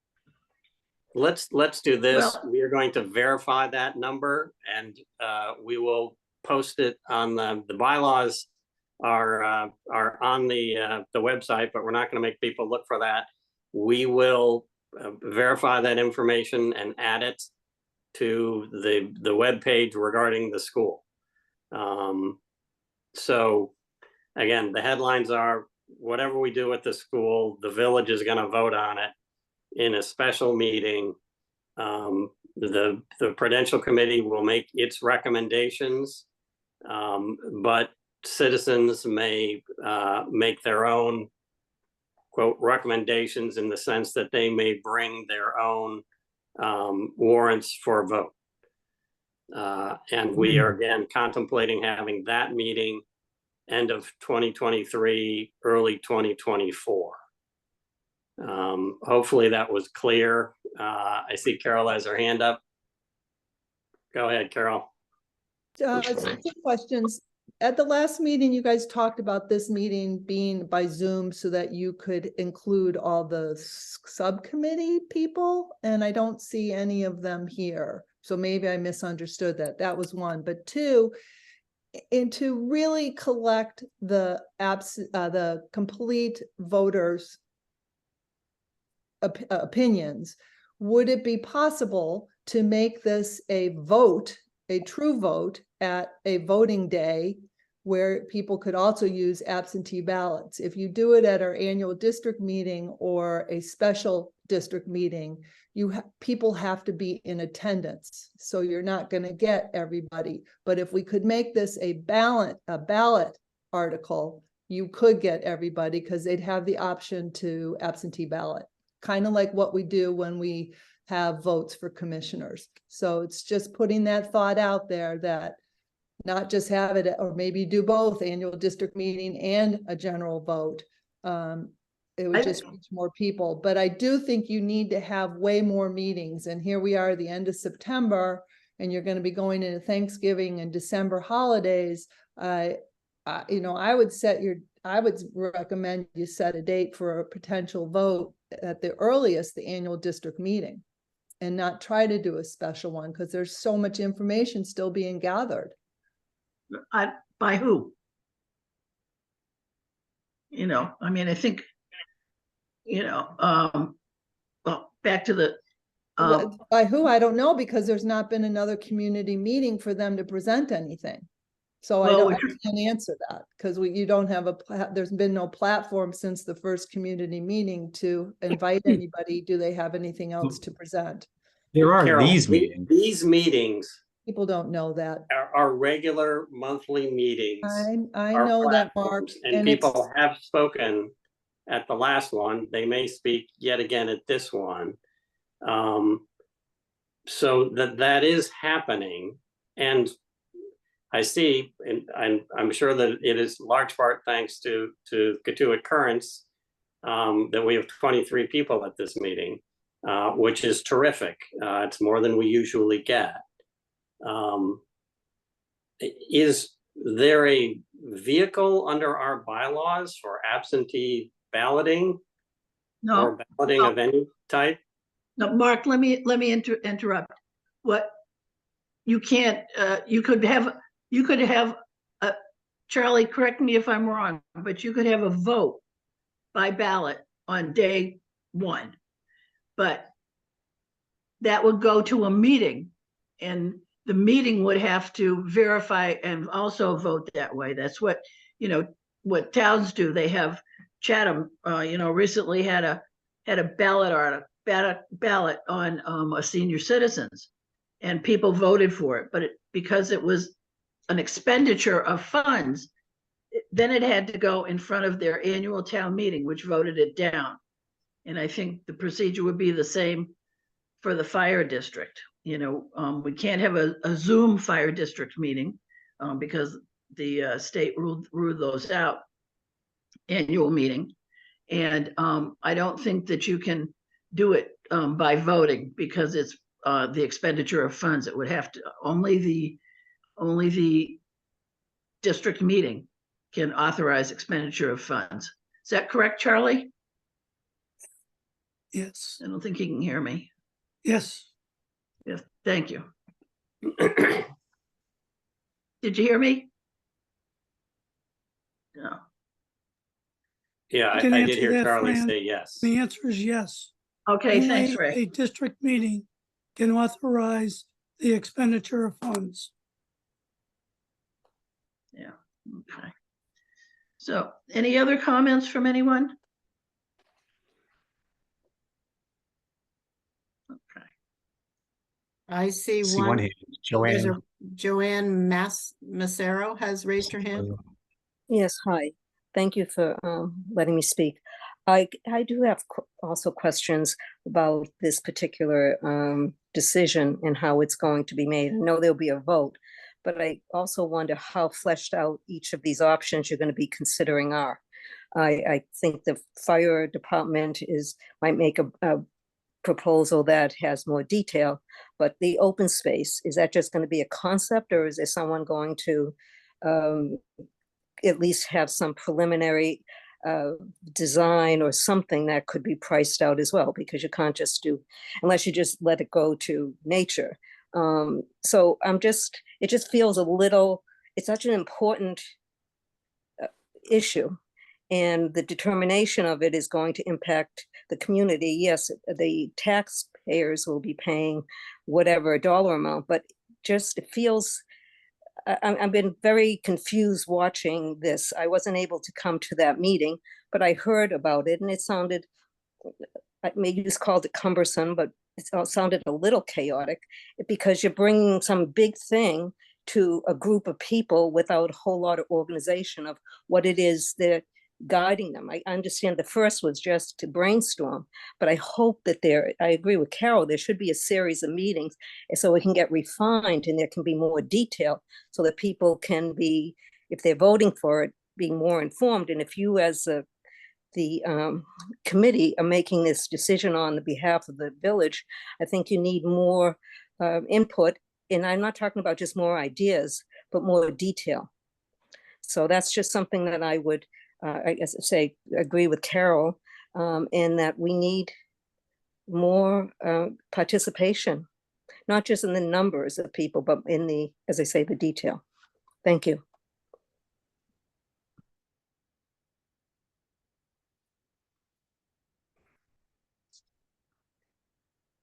Speaker 3: let's do this.
Speaker 1: Well-
Speaker 3: We are going to verify that number and we will post it on the bylaws are on the website, but we're not going to make people look for that. We will verify that information and add it to the web page regarding the school. So again, the headlines are whatever we do at the school, the village is going to vote on it in a special meeting. The Prudential Committee will make its recommendations, but citizens may make their own quote recommendations in the sense that they may bring their own warrants for a vote. And we are again contemplating having that meeting end of 2023, early 2024. Hopefully that was clear. I see Carol has her hand up. Go ahead, Carol.
Speaker 6: Two questions. At the last meeting, you guys talked about this meeting being by Zoom so that you could include all the subcommittee people, and I don't see any of them here. So maybe I misunderstood that. That was one. But two, and to really collect the complete voters' opinions, would it be possible to make this a vote, a true vote at a voting day where people could also use absentee ballots? If you do it at our annual district meeting or a special district meeting, people have to be in attendance. So you're not going to get everybody. But if we could make this a ballot article, you could get everybody because they'd have the option to absentee ballot, kind of like what we do when we have votes for commissioners. So it's just putting that thought out there that not just have it, or maybe do both annual district meeting and a general vote. it would just reach more people. But I do think you need to have way more meetings. And here we are at the end of September, and you're going to be going into Thanksgiving and December holidays. You know, I would recommend you set a date for a potential vote at the earliest, the annual district meeting, and not try to do a special one because there's so much information still being gathered.
Speaker 1: By who? You know, I mean, I think, you know, well, back to the,
Speaker 6: By who, I don't know, because there's not been another community meeting for them to present anything. So I can't answer that because you don't have there's been no platform since the first community meeting to invite anybody. Do they have anything else to present?
Speaker 2: There are
Speaker 3: Carol,
Speaker 2: these meetings.
Speaker 3: These meetings
Speaker 6: People don't know that.
Speaker 3: are regular monthly meetings.
Speaker 6: I
Speaker 3: are
Speaker 6: know that, Mark.
Speaker 3: platforms, and people have spoken at the last one. They may speak yet again at this one. So that is happening. And I see, and I'm sure that it is large part thanks to Katuitt Currents that we have 23 people at this meeting, which is terrific. It's more than we usually get. Is there a vehicle under our bylaws for absentee balloting?
Speaker 1: no,
Speaker 3: Or balloting of any type?
Speaker 1: no, Mark, let me interrupt. What you can't, you could have Charlie, correct me if I'm wrong, but you could have a vote by ballot on day one, but that would go to a meeting, and the meeting would have to verify and also vote that way. That's what, you know, what towns do. They have Chatham, you know, recently had a ballot on a senior citizens, and people voted for it, but because it was an expenditure of funds, then it had to go in front of their annual town meeting, which voted it down. And I think the procedure would be the same for the fire district. You know, we can't have a Zoom fire district meeting because the state ruled those out, annual meeting. And I don't think that you can do it by voting because it's the expenditure of funds. It would have to, only the district meeting can authorize expenditure of funds. Is that correct, Charlie?
Speaker 8: Yes,
Speaker 1: I don't think he can hear me.
Speaker 8: yes,
Speaker 1: Yes, thank you. Did you hear me? No.
Speaker 3: Yeah, I
Speaker 8: can
Speaker 3: did
Speaker 8: answer
Speaker 3: hear
Speaker 8: that,
Speaker 3: Charlie
Speaker 8: Fran.
Speaker 3: say yes.
Speaker 8: the answer is yes.
Speaker 1: Okay, thanks,
Speaker 8: Only
Speaker 1: Ray.
Speaker 8: a district meeting can authorize the expenditure of funds.
Speaker 1: Yeah, okay. So any other comments from anyone? Okay.
Speaker 4: I see
Speaker 2: See one
Speaker 4: one.
Speaker 2: hand,
Speaker 4: There's
Speaker 2: Joanne.
Speaker 4: a Joanne Massaro has raised her hand.
Speaker 9: Yes, hi. Thank you for letting me speak. I do have also questions about this particular decision and how it's going to be made. I know there'll be a vote, but I also wonder how fleshed out each of these options you're going to be considering are. I think the fire department might make a proposal that has more detail, but the open space, is that just going to be a concept, or is there someone going to at least have some preliminary design or something that could be priced out as well? Because you can't just unless you just let it go to nature. So it just feels it's such an important issue, and the determination of it is going to impact the community. Yes, the taxpayers will be paying whatever dollar amount, but just it feels, I've been very confused watching this. I wasn't able to come to that meeting, but I heard about it, and it sounded, maybe you just called it cumbersome, but it sounded a little chaotic because you're bringing some big thing to a group of people without a whole lot of organization of what it is they're guiding them. I understand the first was just to brainstorm, but I hope that I agree with Carol, there should be a series of meetings so it can get refined and there can be more detail so that people can be, if they're voting for it, be more informed. And if you as a the committee are making this decision on the behalf of the village, I think you need more input. And I'm not talking about just more ideas, but more detail. So that's just something that I would, I guess, say, agree with Carol in that we need more participation, not just in the numbers of people, but in the, as I say, the detail. Thank you.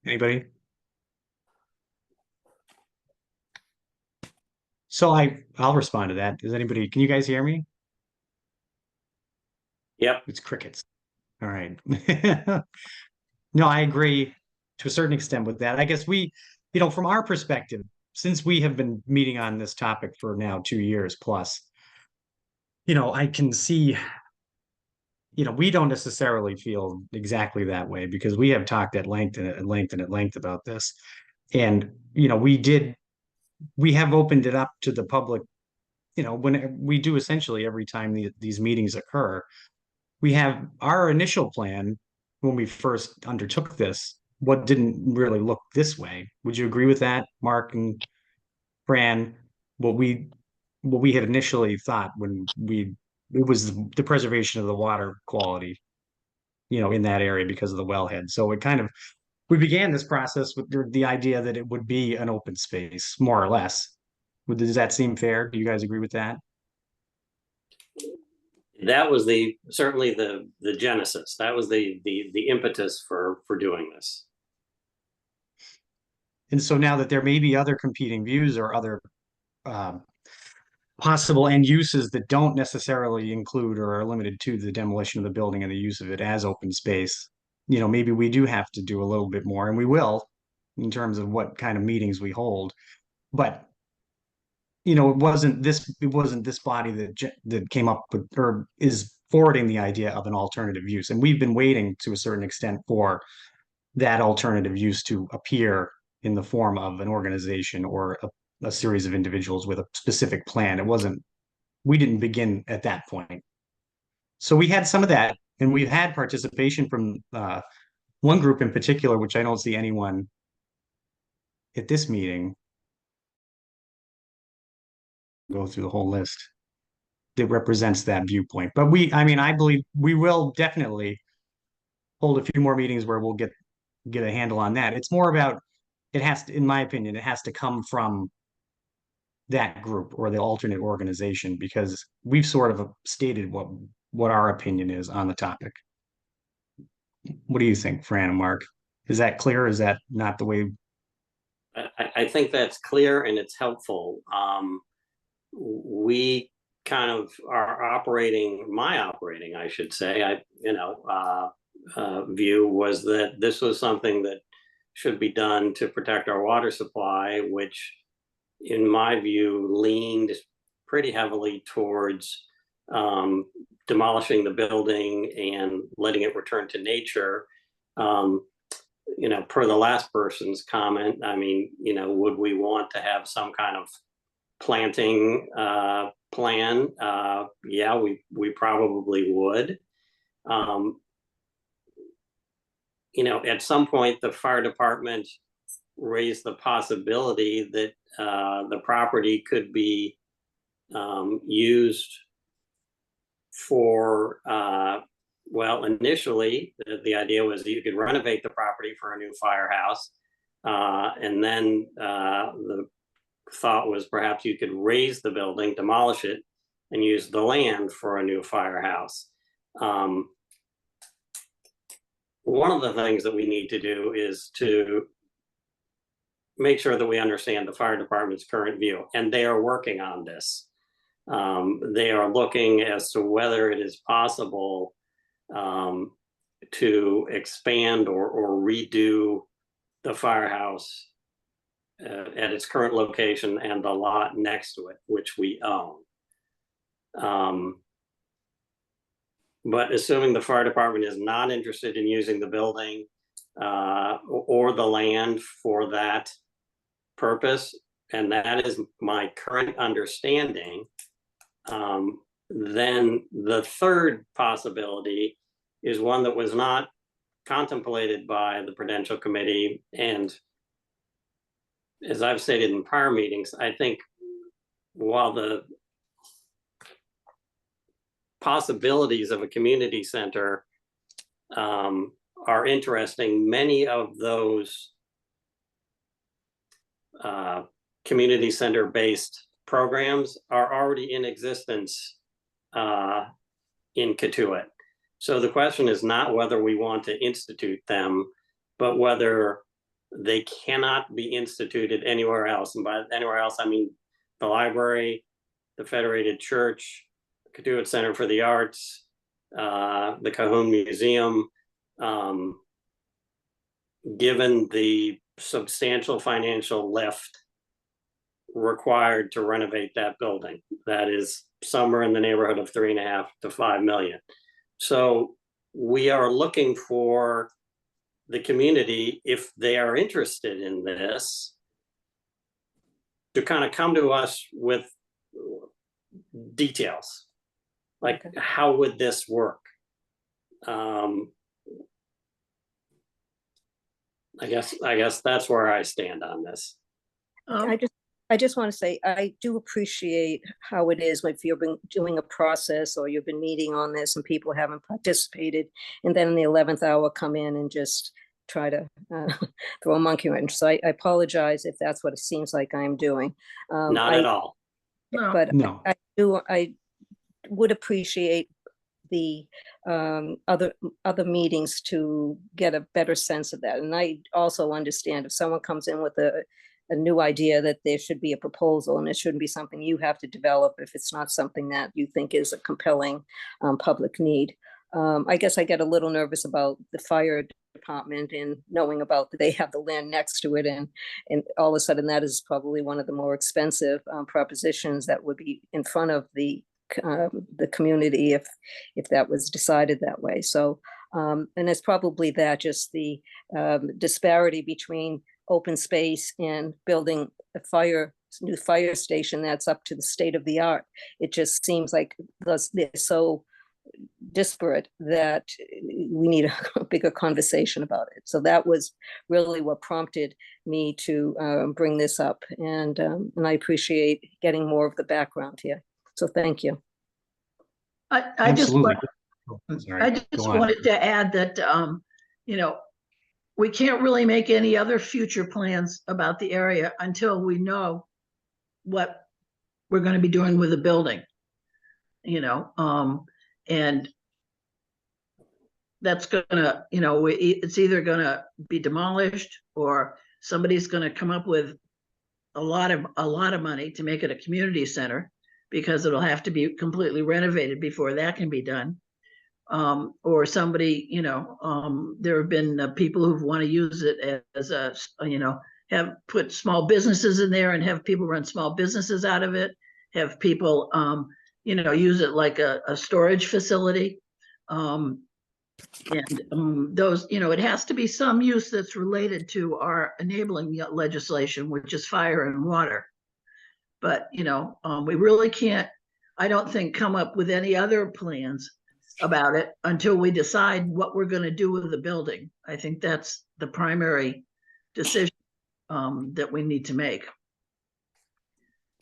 Speaker 2: Anybody? So I'll respond to that. Does anybody, can you guys hear me?
Speaker 3: Yep.
Speaker 2: It's crickets. All right. No, I agree to a certain extent with that. I guess we, from our perspective, since we have been meeting on this topic for now 2 years plus, I can see, we don't necessarily feel exactly that way because we have talked at length about this. And, we have opened it up to the public, when we do essentially every time these meetings occur. We have our initial plan when we first undertook this, what didn't really look this way. Would you agree with that, Mark and Fran? What we had initially thought when it was the preservation of the water quality, in that area because of the wellhead. So it kind of, we began this process with the idea that it would be an open space, more or less. Does that seem fair? Do you guys agree with that?
Speaker 3: That was certainly the genesis. That was the impetus for doing this.
Speaker 2: And so now that there may be other competing views or other possible end uses that don't necessarily include or are limited to the demolition of the building and the use of it as open space, maybe we do have to do a little bit more, and we will, in terms of what kind of meetings we hold. But it wasn't this body that came up with or is forwarding the idea of an alternative use, and we've been waiting to a certain extent for that alternative use to appear in the form of an organization or a series of individuals with a specific plan. We didn't begin at that point. So we had some of that, and we've had participation from one group in particular, which I don't see anyone at this meeting. Go through the whole list that represents that viewpoint. But I believe we will definitely hold a few more meetings where we'll get a handle on that. It's more about, it has to, in my opinion, it has to come from that group or the alternate organization, because we've sort of stated what our opinion is on the topic. What do you think, Fran and Mark? Is that clear? Is that not the way?
Speaker 3: I think that's clear and it's helpful. We kind of are operating, I should say, view was that this was something that should be done to protect our water supply, which in my view leaned pretty heavily towards demolishing the building and letting it return to nature. Per the last person's comment, would we want to have some kind of planting plan? Yeah, we probably would. At some point, the fire department raised the possibility that the property could be used for, initially, the idea was that you could renovate the property for a new firehouse. And then the thought was perhaps you could raise the building, demolish it, and use the land for a new firehouse. One of the things that we need to do is to make sure that we understand the fire department's current view, and they are working on this. They are looking as to whether it is possible to expand or redo the firehouse at its current location and the lot next to it, which we own. But assuming the fire department is not interested in using the building or the land for that purpose, and that is my current understanding, then the third possibility is one that was not contemplated by the Prudential Committee. And as I've stated in prior meetings, I think while the possibilities of a community center are interesting, many of those community center based programs are already in existence in Katuitt. So the question is not whether we want to institute them, but whether they cannot be instituted anywhere else. And by anywhere else, I mean the library, the Federated Church, the Katuitt Center for the Arts, the Cahoon Museum, given the substantial financial lift required to renovate that building. That is somewhere in the neighborhood of $3.5 to $5 million. So we are looking for the community, if they are interested in this, to kind of come to us with details. Like,
Speaker 9: Okay.
Speaker 3: how would this work? I guess that's where I stand on this.
Speaker 9: I just want to say, I do appreciate how it is if you've been doing a process or you've been meeting on this and people haven't participated, and then in the 11th hour come in and just try to throw a monkey wrench. So I apologize if that's what it seems like I'm doing.
Speaker 3: Not at all.
Speaker 1: No.
Speaker 9: But
Speaker 2: No.
Speaker 9: I would appreciate the other meetings to get a better sense of that. And I also understand if someone comes in with a new idea, that there should be a proposal, and it shouldn't be something you have to develop if it's not something that you think is a compelling public need. I guess I get a little nervous about the fire department and knowing about that they have the land next to it, and all of a sudden that is probably one of the more expensive propositions that would be in front of the community if that was decided that way. So and it's probably that, just the disparity between open space and building a new fire station that's up to the state of the art. It just seems like they're so disparate that we need a bigger conversation about it. So that was really what prompted me to bring this up, and I appreciate getting more of the background here. So thank you.
Speaker 1: I just
Speaker 2: Absolutely. Go on.
Speaker 1: wanted to add that, we can't really make any other future plans about the area until we know what we're going to be doing with the building, and that's gonna, it's either gonna be demolished or somebody's gonna come up with a lot of money to make it a community center, because it'll have to be completely renovated before that can be done. Or somebody, there have been people who want to use it as a, have put small businesses in there and have people run small businesses out of it, have people, use it like a storage facility. Those, it has to be some use that's related to our enabling legislation, which is fire and water. But, we really can't, I don't think, come up with any other plans about it until we decide what we're going to do with the building. I think that's the primary decision that we need to make.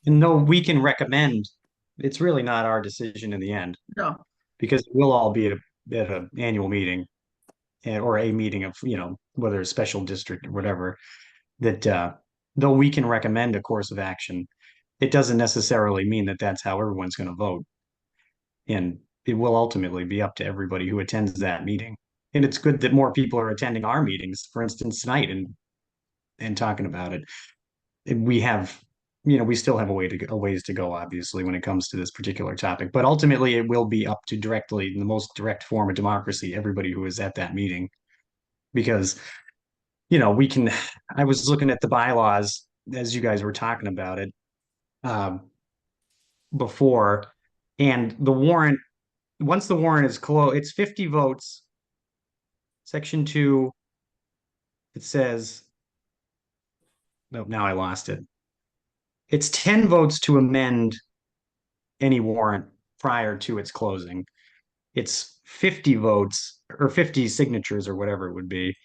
Speaker 2: And though we can recommend, it's really not our decision in the end,
Speaker 1: No,
Speaker 2: because we'll all be at an annual meeting or a meeting of, whether it's special district or whatever, that though we can recommend a course of action, it doesn't necessarily mean that that's how everyone's going to vote. And it will ultimately be up to everybody who attends that meeting. And it's good that more people are attending our meetings, for instance, tonight, and talking about it. And we have, we still have a ways to go, obviously, when it comes to this particular topic. But ultimately, it will be up to directly, in the most direct form of democracy, everybody who is at that meeting. Because, I was looking at the bylaws as you guys were talking about it before, and the warrant, once the warrant is closed, it's 50 votes. Section 2, it says, no, now I lost it. It's 10 votes to amend any warrant prior to its closing. it's 50 votes or 50 signatures or whatever it would be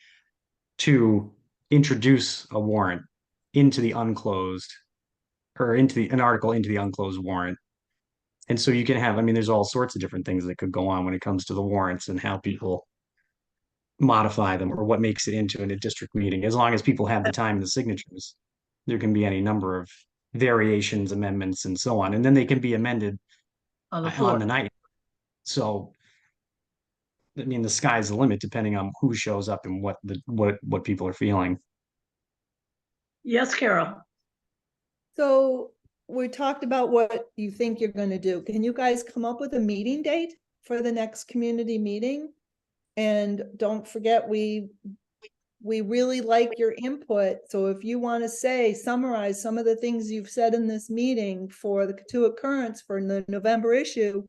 Speaker 2: to introduce a warrant into the unclosed or an article into the unclosed warrant. And so you can have, I mean, there's all sorts of different things that could go on when it comes to the warrants and how people modify them or what makes it into a district meeting. As long as people have the time and the signatures, there can be any number of variations, amendments, and so on. And then they can be amended
Speaker 1: On the
Speaker 2: on
Speaker 1: floor.
Speaker 2: the night. So, I mean, the sky's the limit depending on who shows up and what people are feeling.
Speaker 1: Yes, Carol.
Speaker 6: So we talked about what you think you're going to do. Can you guys come up with a meeting date for the next community meeting? And don't forget, we really like your input. So if you want to summarize some of the things you've said in this meeting for the Katuitt Currents for the November issue,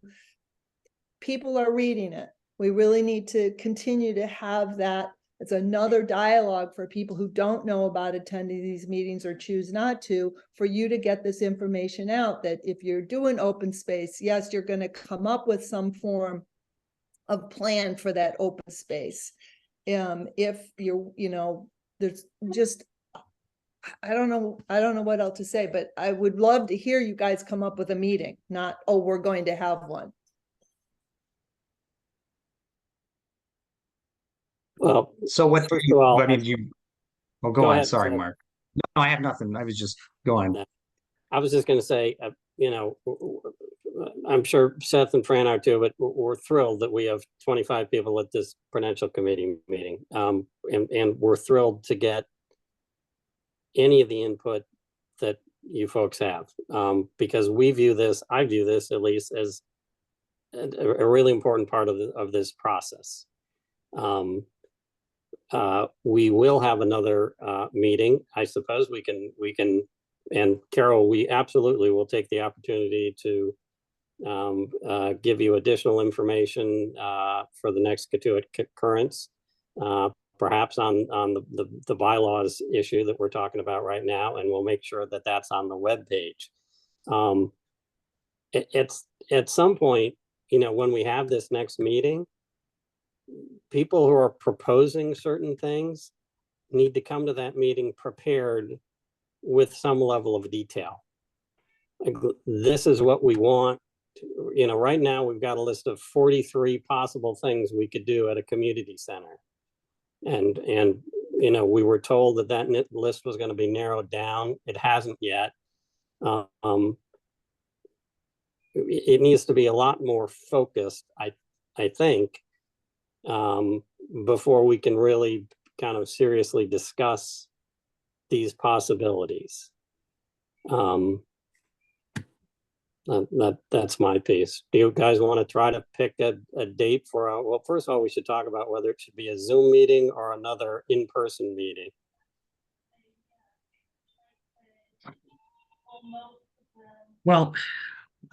Speaker 6: people are reading it. We really need to continue to have that. It's another dialogue for people who don't know about attending these meetings or choose not to, for you to get this information out, that if you're doing open space, yes, you're going to come up with some form of plan for that open space. If you're, there's just, I don't know what else to say, but I would love to hear you guys come up with a meeting, not, oh, we're going to have one.
Speaker 3: Well,
Speaker 2: So what,
Speaker 3: first of all,
Speaker 2: I mean, well, go
Speaker 3: go
Speaker 2: on.
Speaker 3: ahead,
Speaker 2: Sorry,
Speaker 3: Seth.
Speaker 2: Mark. No, I have nothing. I was just going.
Speaker 3: I was just going to say, I'm sure Seth and Fran are too, but we're thrilled that we have 25 people at this Prudential Committee meeting. And we're thrilled to get any of the input that you folks have, because I view this at least as a really important part of this process. We will have another meeting. I suppose we can, and Carol, we absolutely will take the opportunity to give you additional information for the next Katuitt Currents, perhaps on the bylaws issue that we're talking about right now, and we'll make sure that that's on the webpage. It's at some point, when we have this next meeting, people who are proposing certain things need to come to that meeting prepared with some level of detail. Like, this is what we want. Right now we've got a list of 43 possible things we could do at a community center. And we were told that list was going to be narrowed down. It hasn't yet. It needs to be a lot more focused, I think, before we can really kind of seriously discuss these possibilities. That's my piece. Do you guys want to try to pick a date for well, first of all, we should talk about whether it should be a Zoom meeting or another in-person meeting.
Speaker 2: Well,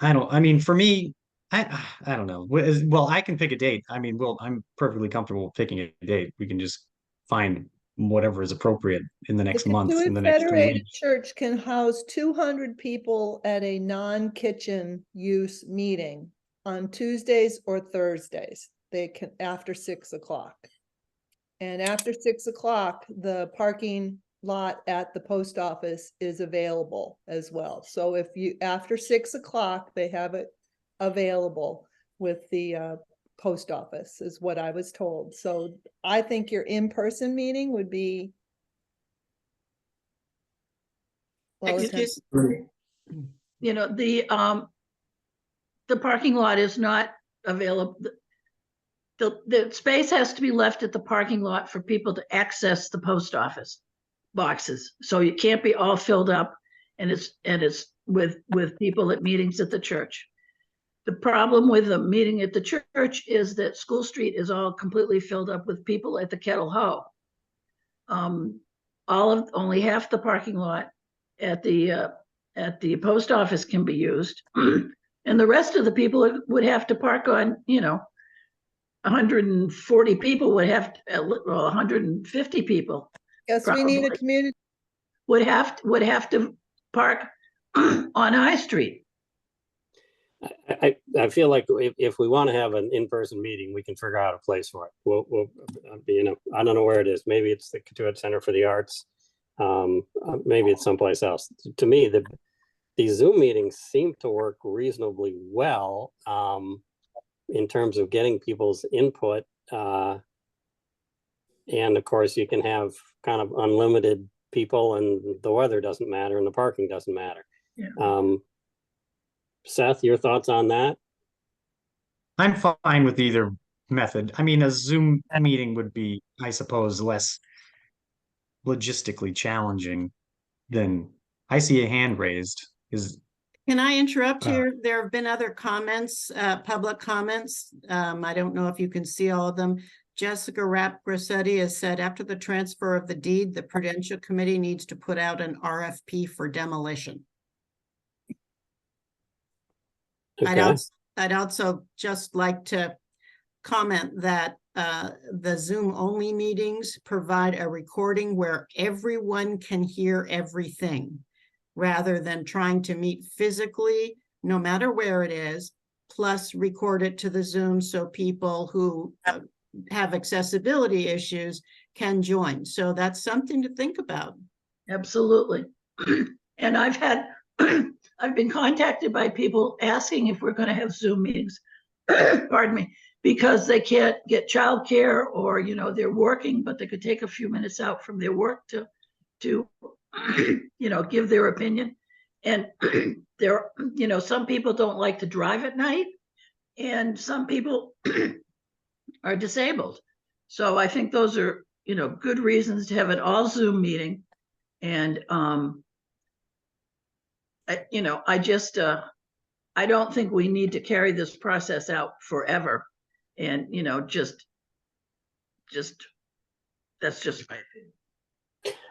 Speaker 2: I mean, for me, I don't know. Well, I can pick a date. I mean, I'm perfectly comfortable picking a date. We can just find whatever is appropriate in the next month, in the next 2
Speaker 6: Federated
Speaker 2: weeks.
Speaker 6: Church can house 200 people at a non-kitchen use meeting on Tuesdays or Thursdays. They can, after 6 o'clock. And after 6 o'clock, the parking lot at the post office is available as well. So if you, after 6 o'clock, they have it available with the post office, is what I was told. So I think your in-person meeting would be well
Speaker 4: Excuse-
Speaker 1: the parking lot is not available. The space has to be left at the parking lot for people to access the post office boxes. So it can't be all filled up, and it's with people at meetings at the church. The problem with the meeting at the church is that School Street is all completely filled up with people at the Kettle Ho. Only half the parking lot at the post office can be used, and the rest of the people would have to park on, 140 people would have to, 150 people.
Speaker 6: Yes, we need a
Speaker 1: probably
Speaker 6: community.
Speaker 1: would have to park on High Street.
Speaker 3: I feel like if we want to have an in-person meeting, we can figure out a place for it. We'll, you know, I don't know where it is. Maybe it's the Katuitt Center for the Arts. Maybe it's someplace else. To me, these Zoom meetings seem to work reasonably well in terms of getting people's input. And of course, you can have kind of unlimited people, and the weather doesn't matter, and the parking doesn't matter.
Speaker 1: Yeah.
Speaker 3: Seth, your thoughts on that?
Speaker 2: I'm fine with either method. I mean, a Zoom meeting would be, I suppose, less logistically challenging than, I see a hand raised.
Speaker 4: Can I interrupt
Speaker 2: Uh,
Speaker 4: here? There have been other comments, public comments. I don't know if you can see all of them. Jessica Rapp-Grassetti has said, after the transfer of the deed, the Prudential Committee needs to put out an RFP for demolition.
Speaker 3: Okay.
Speaker 4: I'd also just like to comment that the Zoom only meetings provide a recording where everyone can hear everything, rather than trying to meet physically, no matter where it is, plus record it to the Zoom so people who have accessibility issues can join. So that's something to think about.
Speaker 1: Absolutely. And I've been contacted by people asking if we're going to have Zoom meetings, pardon me, because they can't get childcare, or, you know, they're working, but they could take a few minutes out from their work to you know, give their opinion. And there, you know, some people don't like to drive at night, and some people are disabled. So I think those are, you know, good reasons to have an all Zoom meeting. And you know, I I don't think we need to carry this process out forever. And, you know, just that's just my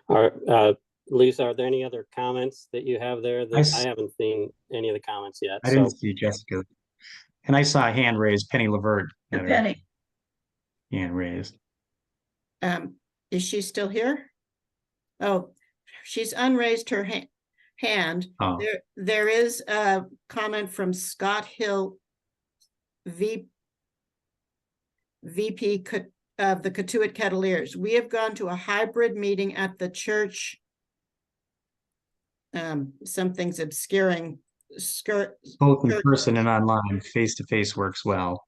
Speaker 1: opinion.
Speaker 3: Lisa, are there any other comments that you have there? That I haven't seen any of the comments yet.
Speaker 2: I didn't see Jessica. And I saw a hand raised, Penny Levert.
Speaker 1: Penny.
Speaker 2: Hand raised.
Speaker 4: Is she still here? Oh, she's unraised her hand.
Speaker 2: Oh.
Speaker 4: There is a comment from Scott Hill, VP of the Katuitt Kettleers. We have gone to a hybrid meeting at the church. Something's obscuring.
Speaker 2: Both in person and online, face-to-face works well.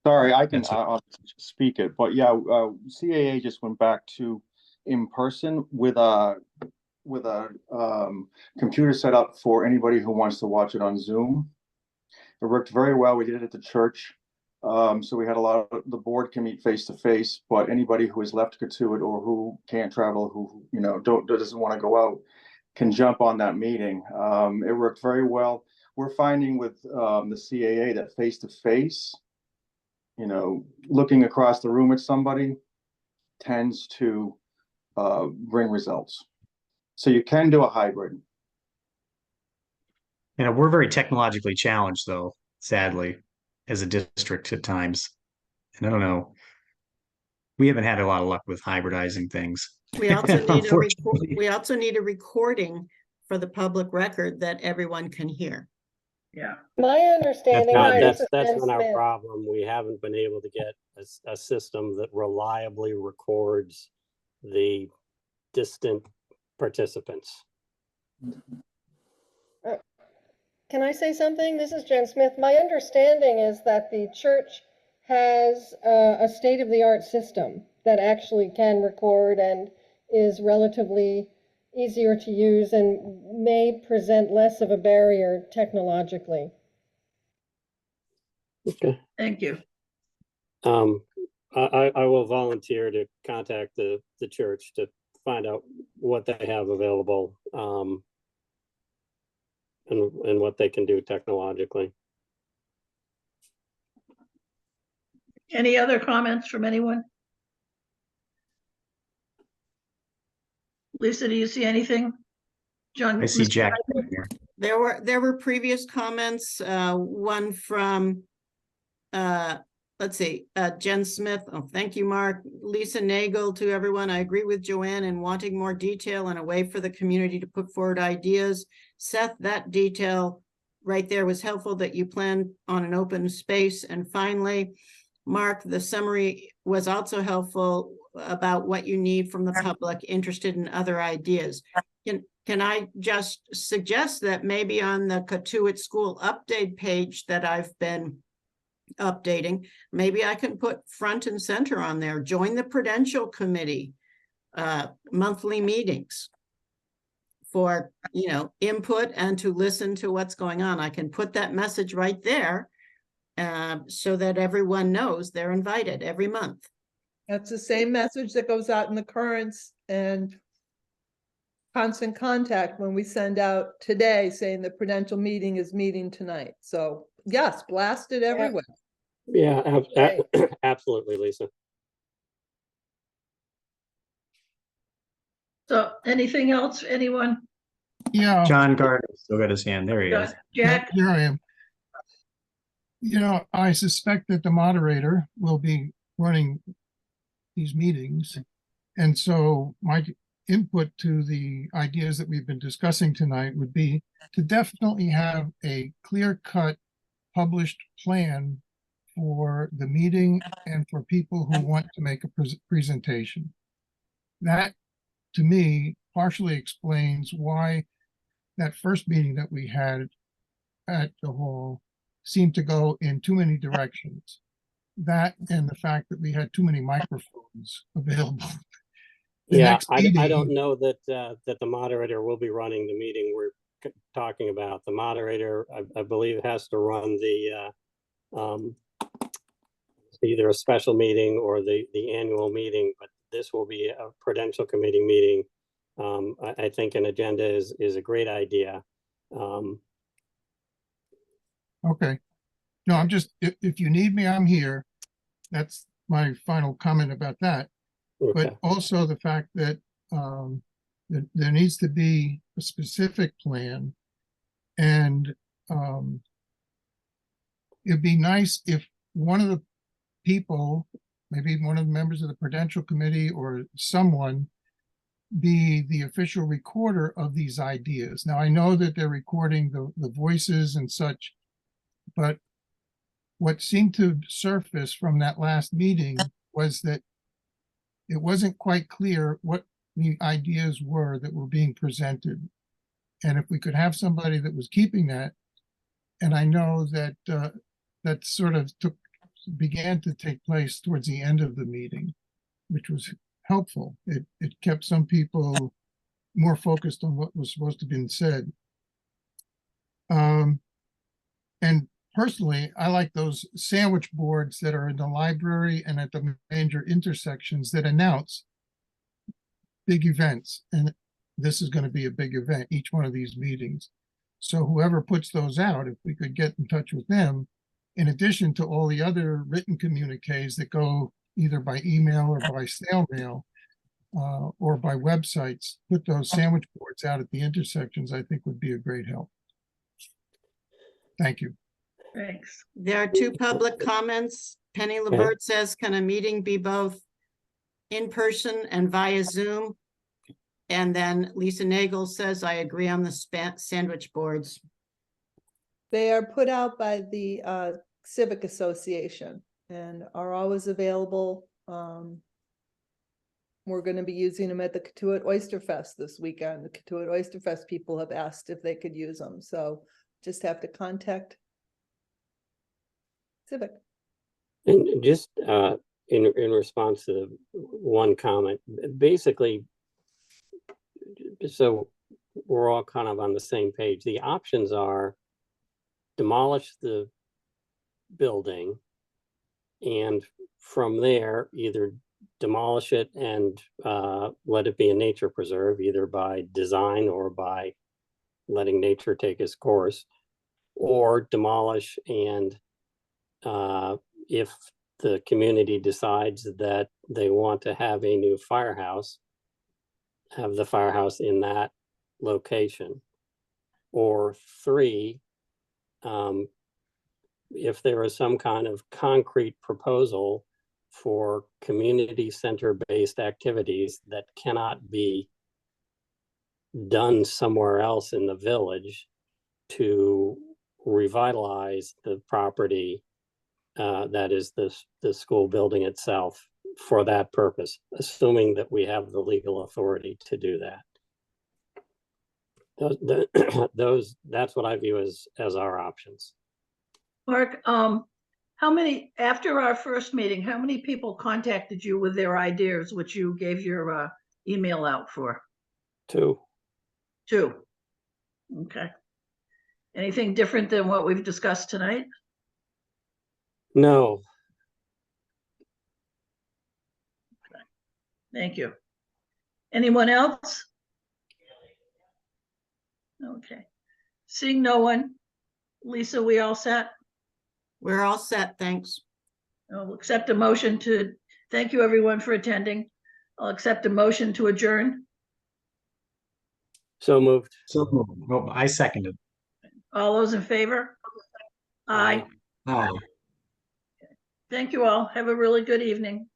Speaker 10: Sorry, I'll speak it, but yeah, CAA just went back to in person with a computer set up for anybody who wants to watch it on Zoom. It worked very well. We did it at the church. So we had a lot of the board can meet face to face, but anybody who has left Katuitt or who can't travel, who, you know, doesn't want to go out, can jump on that meeting. It worked very well. We're finding with the CAA that face to face, you know, looking across the room at somebody tends to bring results. So you can do a hybrid.
Speaker 2: You know, we're very technologically challenged, though, sadly, as a district at times. And I don't know, we haven't had a lot of luck with hybridizing things.
Speaker 4: We also need a recording for the public record that everyone can hear.
Speaker 1: Yeah.
Speaker 11: My understanding.
Speaker 3: That's been our problem. We haven't been able to get a system that reliably records the distant participants.
Speaker 11: Can I say something? This is Jen Smith. My understanding is that the church has a state-of-the-art system that actually can record and is relatively easier to use and may present less of a barrier technologically.
Speaker 3: Okay.
Speaker 1: Thank you.
Speaker 3: I will volunteer to contact the church to find out what they have available and what they can do technologically.
Speaker 1: Any other comments from anyone? Lisa, do you see anything? John?
Speaker 2: I see Jack here.
Speaker 4: There were previous comments, one from let's see, Jen Smith, oh, thank you, Mark. Lisa Nagel, to everyone, I agree with Joanne in wanting more detail and a way for the community to put forward ideas. Seth, that detail right there was helpful that you plan on an open space. And finally, Mark, the summary was also helpful about what you need from the public interested in other ideas. Can I just suggest that maybe on the Katuitt School update page that I've been updating, maybe I can put front and center on there, join the Prudential Committee monthly meetings for, you know, input and to listen to what's going on. I can put that message right there so that everyone knows they're invited every month.
Speaker 6: That's the same message that goes out in the currents and constant contact when we send out today saying the Prudential meeting is meeting tonight. So yes, blast it everywhere.
Speaker 3: Yeah,
Speaker 11: Right.
Speaker 3: absolutely, Lisa.
Speaker 1: So anything else, anyone?
Speaker 12: Yeah,
Speaker 2: John Gardner still got his hand. There he is.
Speaker 1: Jack?
Speaker 12: here I am. You know, I suspect that the moderator will be running these meetings. And so my input to the ideas that we've been discussing tonight would be to definitely have a clear-cut published plan for the meeting and for people who want to make a presentation. That, to me, partially explains why that first meeting that we had at the hall seemed to go in too many directions. That and the fact that we had too many microphones available.
Speaker 3: Yeah, I don't know that that the moderator will be running the meeting we're talking about. The moderator, I believe, has to run the either a special meeting or the annual meeting, but this will be a Prudential Committee meeting. I think an agenda is a great idea.
Speaker 12: Okay. No, I'm just, if you need me, I'm here. That's my final comment about that.
Speaker 3: Okay.
Speaker 12: But also the fact that there needs to be a specific plan. And it'd be nice if one of the people, maybe one of the members of the Prudential Committee or someone, be the official recorder of these ideas. Now, I know that they're recording the voices and such, but what seemed to surface from that last meeting was that it wasn't quite clear what the ideas were that were being presented. And if we could have somebody that was keeping that, and I know that that sort of began to take place towards the end of the meeting, which was helpful. It kept some people more focused on what was supposed to have been said. And personally, I like those sandwich boards that are in the library and at the major intersections that announce big events. And this is going to be a big event, each one of these meetings. So whoever puts those out, if we could get in touch with them, in addition to all the other written communiques that go either by email or by snail mail or by websites, put those sandwich boards out at the intersections, I think would be a great help. Thank you.
Speaker 1: Thanks.
Speaker 4: There are two public comments. Penny Labert says, can a meeting be both in person and via Zoom? And then Lisa Nagel says, I agree on the sandwich boards.
Speaker 6: They are put out by the Civic Association and are always available. We're going to be using them at the Katuitt Oyster Fest this weekend. The Katuitt Oyster Fest people have asked if they could use them. So just have to contact Civic.
Speaker 3: And just in response to one comment, basically, so we're all kind of on the same page. The options are demolish the building and from there either demolish it and let it be a nature preserve, either by design or by letting nature take its course, or demolish and if the community decides that they want to have a new firehouse, have the firehouse in that location. Or three, if there is some kind of concrete proposal for community center-based activities that cannot be done somewhere else in the village to revitalize the property that is the school building itself for that purpose, assuming that we have the legal authority to do that. That's what I view as our options.
Speaker 1: Mark, how many, after our first meeting, how many people contacted you with their ideas, which you gave your email out for?
Speaker 3: 2.
Speaker 1: 2. Okay. Anything different than what we've discussed tonight?
Speaker 3: No.
Speaker 1: Thank you. Anyone else? Okay. Seeing no one. Lisa, we all set?
Speaker 4: We're all set, thanks.
Speaker 1: I'll accept a motion to, thank you everyone for attending. I'll accept a motion to adjourn.
Speaker 3: So moved.
Speaker 2: Oh, I seconded.
Speaker 1: All those in favor? Aye.
Speaker 2: Aye.
Speaker 1: Thank you all. Have a really good evening.